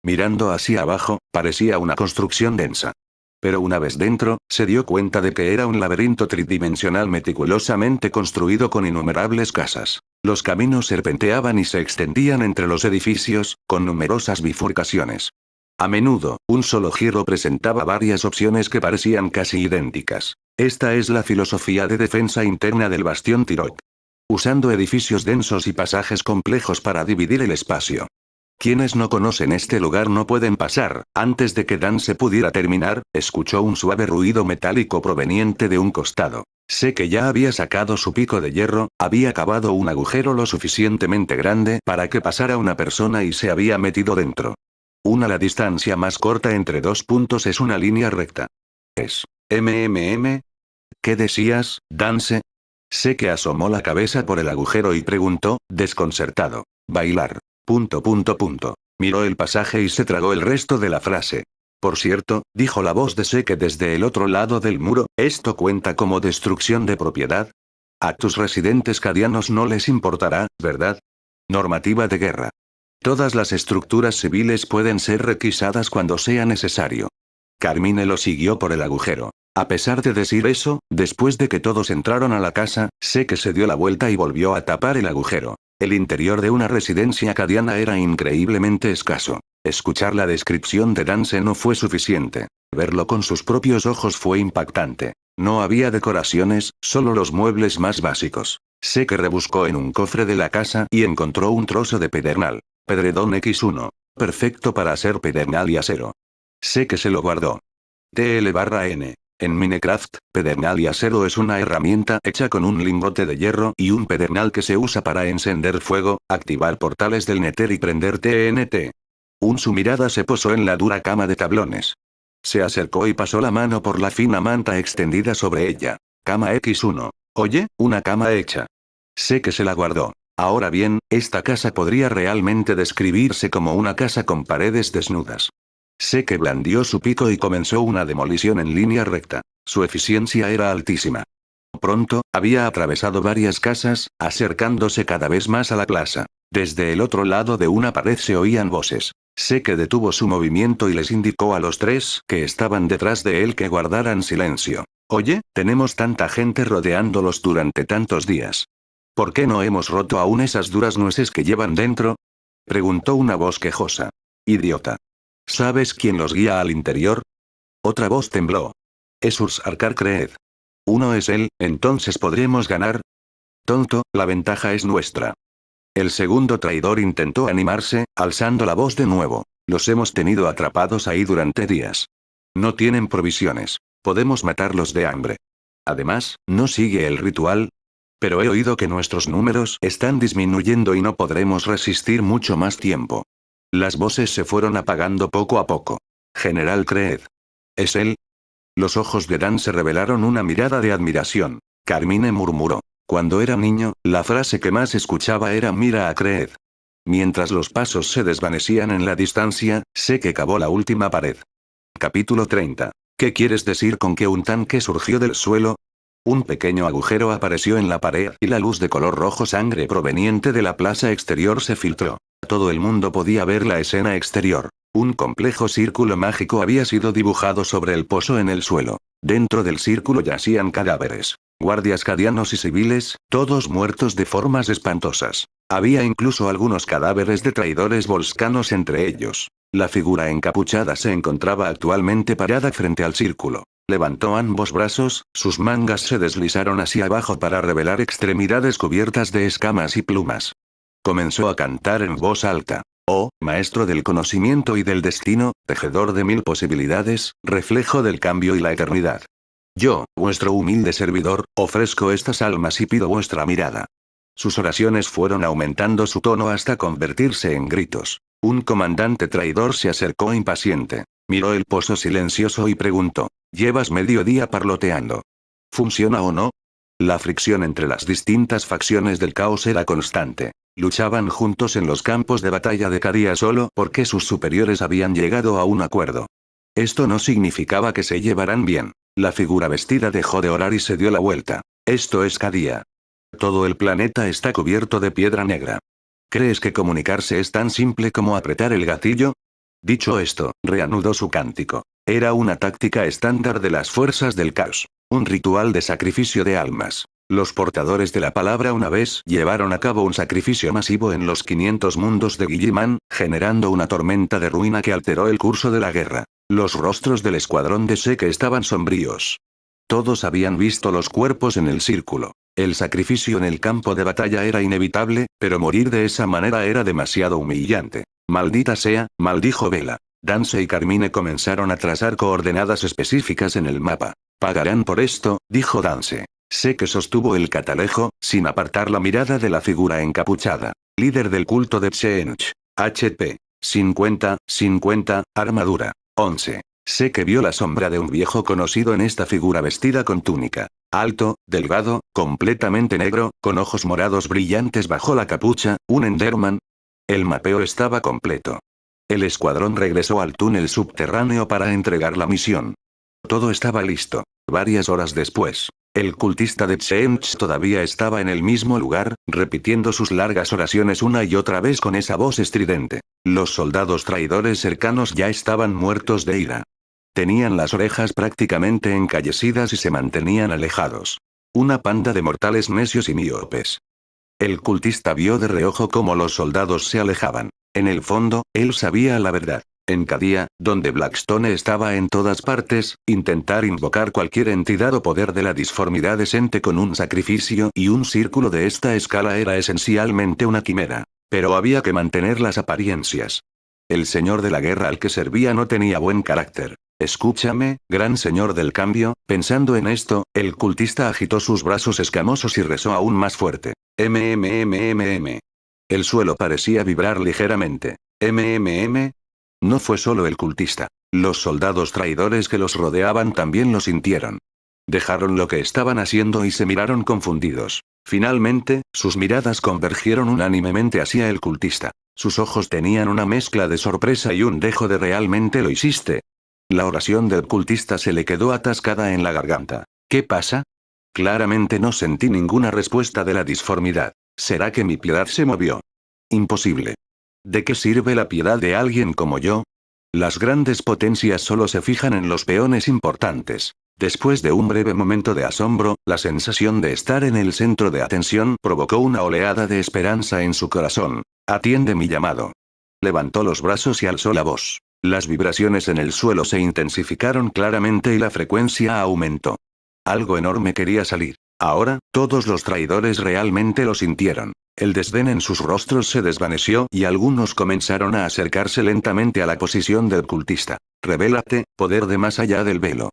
Mirando hacia abajo, parecía una construcción densa. Pero una vez dentro, se dio cuenta de que era un laberinto tridimensional meticulosamente construido con innumerables casas. Los caminos serpenteaban y se extendían entre los edificios, con numerosas bifurcaciones. A menudo, un solo giro presentaba varias opciones que parecían casi idénticas. Esta es la filosofía de defensa interna del bastión Tirok. Usando edificios densos y pasajes complejos para dividir el espacio. Quienes no conocen este lugar no pueden pasar. Antes de que Dance pudiera terminar, escuchó un suave ruido metálico proveniente de un costado. Sé que ya había sacado su pico de hierro, había cavado un agujero lo suficientemente grande para que pasara una persona y se había metido dentro. La distancia más corta entre dos puntos es una línea recta. Es. ¿Qué decías, Dance? Sé que asomó la cabeza por el agujero y preguntó, desconcertado. Bailar. Miró el pasaje y se tragó el resto de la frase. Por cierto, dijo la voz de Seke desde el otro lado del muro, ¿esto cuenta como destrucción de propiedad? A tus residentes cadianos no les importará, ¿verdad? Normativa de guerra. Todas las estructuras civiles pueden ser requisadas cuando sea necesario. Carmine lo siguió por el agujero. A pesar de decir eso, después de que todos entraron a la casa, Seke se dio la vuelta y volvió a tapar el agujero. El interior de una residencia acadiana era increíblemente escaso. Escuchar la descripción de Dance no fue suficiente. Verlo con sus propios ojos fue impactante. No había decoraciones, solo los muebles más básicos. Seke rebuscó en un cofre de la casa y encontró un trozo de pedernal. Pedredón X1. Perfecto para hacer pedernal y acero. Seke se lo guardó. TL/N. En Minecraft, pedernal y acero es una herramienta hecha con un lingote de hierro y un pedernal que se usa para encender fuego, activar portales del Nether y prender TNT. Su mirada se posó en la dura cama de tablones. Se acercó y pasó la mano por la fina manta extendida sobre ella. Cama X1. Oye, una cama hecha. Sé que se la guardó. Ahora bien, esta casa podría realmente describirse como una casa con paredes desnudas. Sé que blandió su pico y comenzó una demolición en línea recta. Su eficiencia era altísima. Pronto, había atravesado varias casas, acercándose cada vez más a la plaza. Desde el otro lado de una pared se oían voces. Sé que detuvo su movimiento y les indicó a los tres que estaban detrás de él que guardaran silencio. Oye, tenemos tanta gente rodeándolos durante tantos días. ¿Por qué no hemos roto aún esas duras nueces que llevan dentro? Preguntó una voz quejosa. Idiota. ¿Sabes quién los guía al interior? Otra voz tembló. Es Ursarkar Creed. Uno es él, entonces podremos ganar. Tonto, la ventaja es nuestra. El segundo traidor intentó animarse, alzando la voz de nuevo. Los hemos tenido atrapados ahí durante días. No tienen provisiones. Podemos matarlos de hambre. Además, ¿no sigue el ritual? Pero he oído que nuestros números están disminuyendo y no podremos resistir mucho más tiempo. Las voces se fueron apagando poco a poco. General Creed. ¿Es él? Los ojos de Dan se revelaron una mirada de admiración. Carmine murmuró. Cuando era niño, la frase que más escuchaba era mira a Creed. Mientras los pasos se desvanecían en la distancia, sé que cavó la última pared. Capítulo 30. ¿Qué quieres decir con que un tanque surgió del suelo? Un pequeño agujero apareció en la pared y la luz de color rojo sangre proveniente de la plaza exterior se filtró. Todo el mundo podía ver la escena exterior. Un complejo círculo mágico había sido dibujado sobre el pozo en el suelo. Dentro del círculo yacían cadáveres. Guardias cadianos y civiles, todos muertos de formas espantosas. Había incluso algunos cadáveres de traidores volscanos entre ellos. La figura encapuchada se encontraba actualmente parada frente al círculo. Levantó ambos brazos, sus mangas se deslizaron hacia abajo para revelar extremidades cubiertas de escamas y plumas. Comenzó a cantar en voz alta. Oh, maestro del conocimiento y del destino, tejedor de mil posibilidades, reflejo del cambio y la eternidad. Yo, vuestro humilde servidor, ofrezco estas almas y pido vuestra mirada. Sus oraciones fueron aumentando su tono hasta convertirse en gritos. Un comandante traidor se acercó impaciente. Miró el pozo silencioso y preguntó: «¿Llevas medio día parloteando? ¿Funciona o no?» La fricción entre las distintas facciones del caos era constante. Luchaban juntos en los campos de batalla de Cadia solo porque sus superiores habían llegado a un acuerdo. Esto no significaba que se llevaran bien. La figura vestida dejó de orar y se dio la vuelta. Esto es Cadia. Todo el planeta está cubierto de piedra negra. ¿Crees que comunicarse es tan simple como apretar el gatillo? Dicho esto, reanudó su cántico. Era una táctica estándar de las fuerzas del caos. Un ritual de sacrificio de almas. Los portadores de la palabra una vez llevaron a cabo un sacrificio masivo en los 500 mundos de Guilliman, generando una tormenta de ruina que alteró el curso de la guerra. Los rostros del escuadrón de Seke estaban sombríos. Todos habían visto los cuerpos en el círculo. El sacrificio en el campo de batalla era inevitable, pero morir de esa manera era demasiado humillante. Maldita sea, maldijo Vela. Dance y Carmine comenzaron a trazar coordenadas específicas en el mapa. Pagarán por esto, dijo Dance. Seke sostuvo el catalejo, sin apartar la mirada de la figura encapuchada. Líder del culto de Pseench. HP. 50, armadura. 11. Seke vio la sombra de un viejo conocido en esta figura vestida con túnica. Alto, delgado, completamente negro, con ojos morados brillantes bajo la capucha, un Enderman. El mapeo estaba completo. El escuadrón regresó al túnel subterráneo para entregar la misión. Todo estaba listo. Varias horas después, el cultista de Pseench todavía estaba en el mismo lugar, repitiendo sus largas oraciones una y otra vez con esa voz estridente. Los soldados traidores cercanos ya estaban muertos de ira. Tenían las orejas prácticamente encallecidas y se mantenían alejados. Una panda de mortales necios y míopes. El cultista vio de reojo cómo los soldados se alejaban. En el fondo, él sabía la verdad. En Cadia, donde Blackstone estaba en todas partes, intentar invocar cualquier entidad o poder de la disformidad decente con un sacrificio y un círculo de esta escala era esencialmente una quimera. Pero había que mantener las apariencias. El señor de la guerra al que servía no tenía buen carácter. Escúchame, gran señor del cambio. Pensando en esto, el cultista agitó sus brazos escamosos y rezó aún más fuerte. MMMMM. El suelo parecía vibrar ligeramente. MMM. No fue solo el cultista. Los soldados traidores que los rodeaban también lo sintieron. Dejaron lo que estaban haciendo y se miraron confundidos. Finalmente, sus miradas convergieron unánimemente hacia el cultista. Sus ojos tenían una mezcla de sorpresa y un dejo de ¿realmente lo hiciste? La oración del cultista se le quedó atascada en la garganta. ¿Qué pasa? Claramente no sentí ninguna respuesta de la disformidad. ¿Será que mi piedad se movió? Imposible. ¿De qué sirve la piedad de alguien como yo? Las grandes potencias solo se fijan en los peones importantes. Después de un breve momento de asombro, la sensación de estar en el centro de atención provocó una oleada de esperanza en su corazón. Atiende mi llamado. Levantó los brazos y alzó la voz. Las vibraciones en el suelo se intensificaron claramente y la frecuencia aumentó. Algo enorme quería salir. Ahora, todos los traidores realmente lo sintieron. El desdén en sus rostros se desvaneció y algunos comenzaron a acercarse lentamente a la posición del cultista. Revélate, poder de más allá del velo.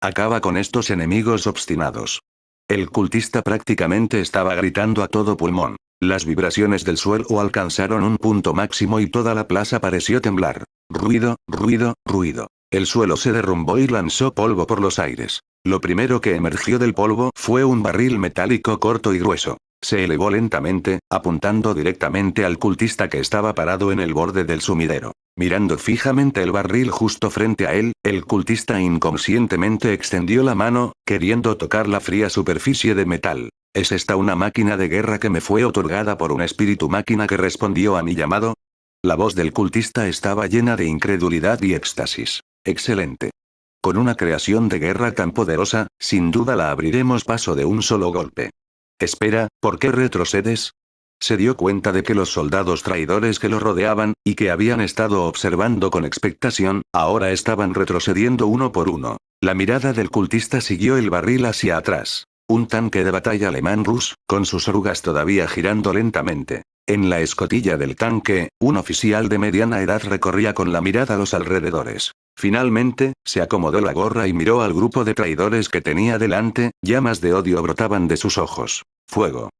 Acaba con estos enemigos obstinados. El cultista prácticamente estaba gritando a todo pulmón. Las vibraciones del suelo alcanzaron un punto máximo y toda la plaza pareció temblar. Ruido, ruido, ruido. El suelo se derrumbó y lanzó polvo por los aires. Lo primero que emergió del polvo fue un barril metálico corto y grueso. Se elevó lentamente, apuntando directamente al cultista que estaba parado en el borde del sumidero. Mirando fijamente el barril justo frente a él, el cultista inconscientemente extendió la mano, queriendo tocar la fría superficie de metal. ¿Es esta una máquina de guerra que me fue otorgada por un espíritu máquina que respondió a mi llamado? La voz del cultista estaba llena de incredulidad y éxtasis. Excelente. Con una creación de guerra tan poderosa, sin duda la abriremos paso de un solo golpe. Espera, ¿por qué retrocedes? Se dio cuenta de que los soldados traidores que lo rodeaban, y que habían estado observando con expectación, ahora estaban retrocediendo uno por uno. La mirada del cultista siguió el barril hacia atrás. Un tanque de batalla alemán Rus, con sus orugas todavía girando lentamente. En la escotilla del tanque, un oficial de mediana edad recorría con la mirada los alrededores. Finalmente, se acomodó la gorra y miró al grupo de traidores que tenía delante, llamas de odio brotaban de sus ojos. Fuego.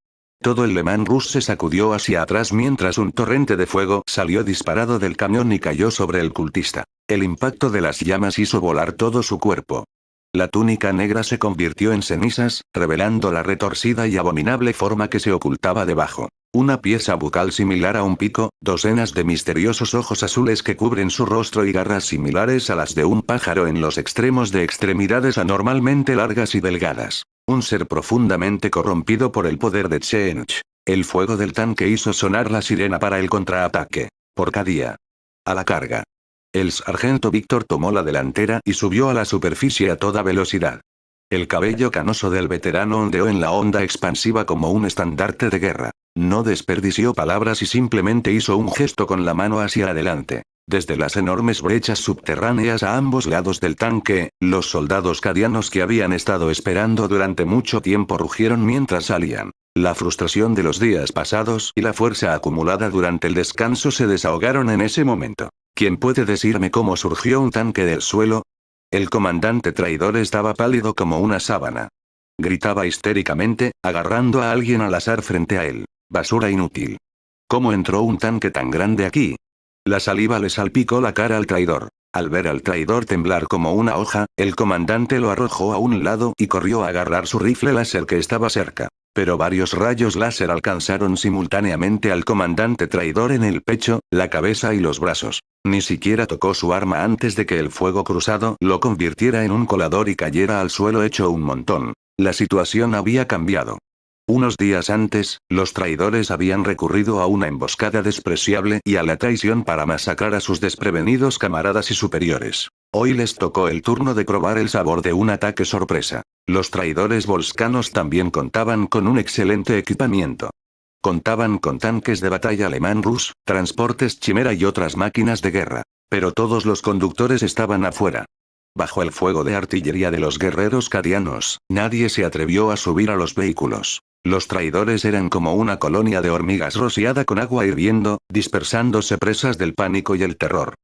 Todo el Leman Rus se sacudió hacia atrás mientras un torrente de fuego salió disparado del cañón y cayó sobre el cultista. El impacto de las llamas hizo volar todo su cuerpo. La túnica negra se convirtió en cenizas, revelando la retorcida y abominable forma que se ocultaba debajo. Una pieza bucal similar a un pico, docenas de misteriosos ojos azules que cubren su rostro y garras similares a las de un pájaro en los extremos de extremidades anormalmente largas y delgadas. Un ser profundamente corrompido por el poder de Chench. El fuego del tanque hizo sonar la sirena para el contraataque. Porcadía. A la carga. El sargento Víctor tomó la delantera y subió a la superficie a toda velocidad. El cabello canoso del veterano ondeó en la onda expansiva como un estandarte de guerra. No desperdició palabras y simplemente hizo un gesto con la mano hacia adelante. Desde las enormes brechas subterráneas a ambos lados del tanque, los soldados cadianos que habían estado esperando durante mucho tiempo rugieron mientras salían. La frustración de los días pasados y la fuerza acumulada durante el descanso se desahogaron en ese momento. ¿Quién puede decirme cómo surgió un tanque del suelo? El comandante traidor estaba pálido como una sábana. Gritaba histéricamente, agarrando a alguien al azar frente a él. Basura inútil. ¿Cómo entró un tanque tan grande aquí? La saliva le salpicó la cara al traidor. Al ver al traidor temblar como una hoja, el comandante lo arrojó a un lado y corrió a agarrar su rifle láser que estaba cerca. Pero varios rayos láser alcanzaron simultáneamente al comandante traidor en el pecho, la cabeza y los brazos. Ni siquiera tocó su arma antes de que el fuego cruzado lo convirtiera en un colador y cayera al suelo hecho un montón. La situación había cambiado. Unos días antes, los traidores habían recurrido a una emboscada despreciable y a la traición para masacrar a sus desprevenidos camaradas y superiores. Hoy les tocó el turno de probar el sabor de un ataque sorpresa. Los traidores volscanos también contaban con un excelente equipamiento. Contaban con tanques de batalla alemán Rus, transportes Chimera y otras máquinas de guerra. Pero todos los conductores estaban afuera. Bajo el fuego de artillería de los guerreros cadianos, nadie se atrevió a subir a los vehículos. Los traidores eran como una colonia de hormigas rociada con agua hirviendo, dispersándose presas del pánico y el terror.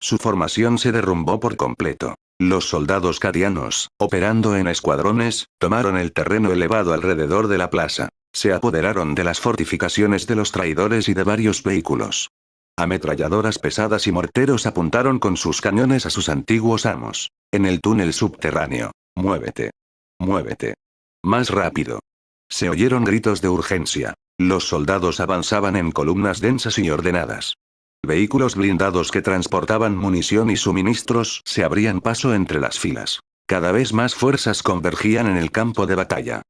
Su formación se derrumbó por completo. Los soldados cadianos, operando en escuadrones, tomaron el terreno elevado alrededor de la plaza. Se apoderaron de las fortificaciones de los traidores y de varios vehículos. Ametralladoras pesadas y morteros apuntaron con sus cañones a sus antiguos amos. En el túnel subterráneo. Muévete. Muévete. Más rápido. Se oyeron gritos de urgencia. Los soldados avanzaban en columnas densas y ordenadas. Vehículos blindados que transportaban munición y suministros se abrían paso entre las filas. Cada vez más fuerzas convergían en el campo de batalla.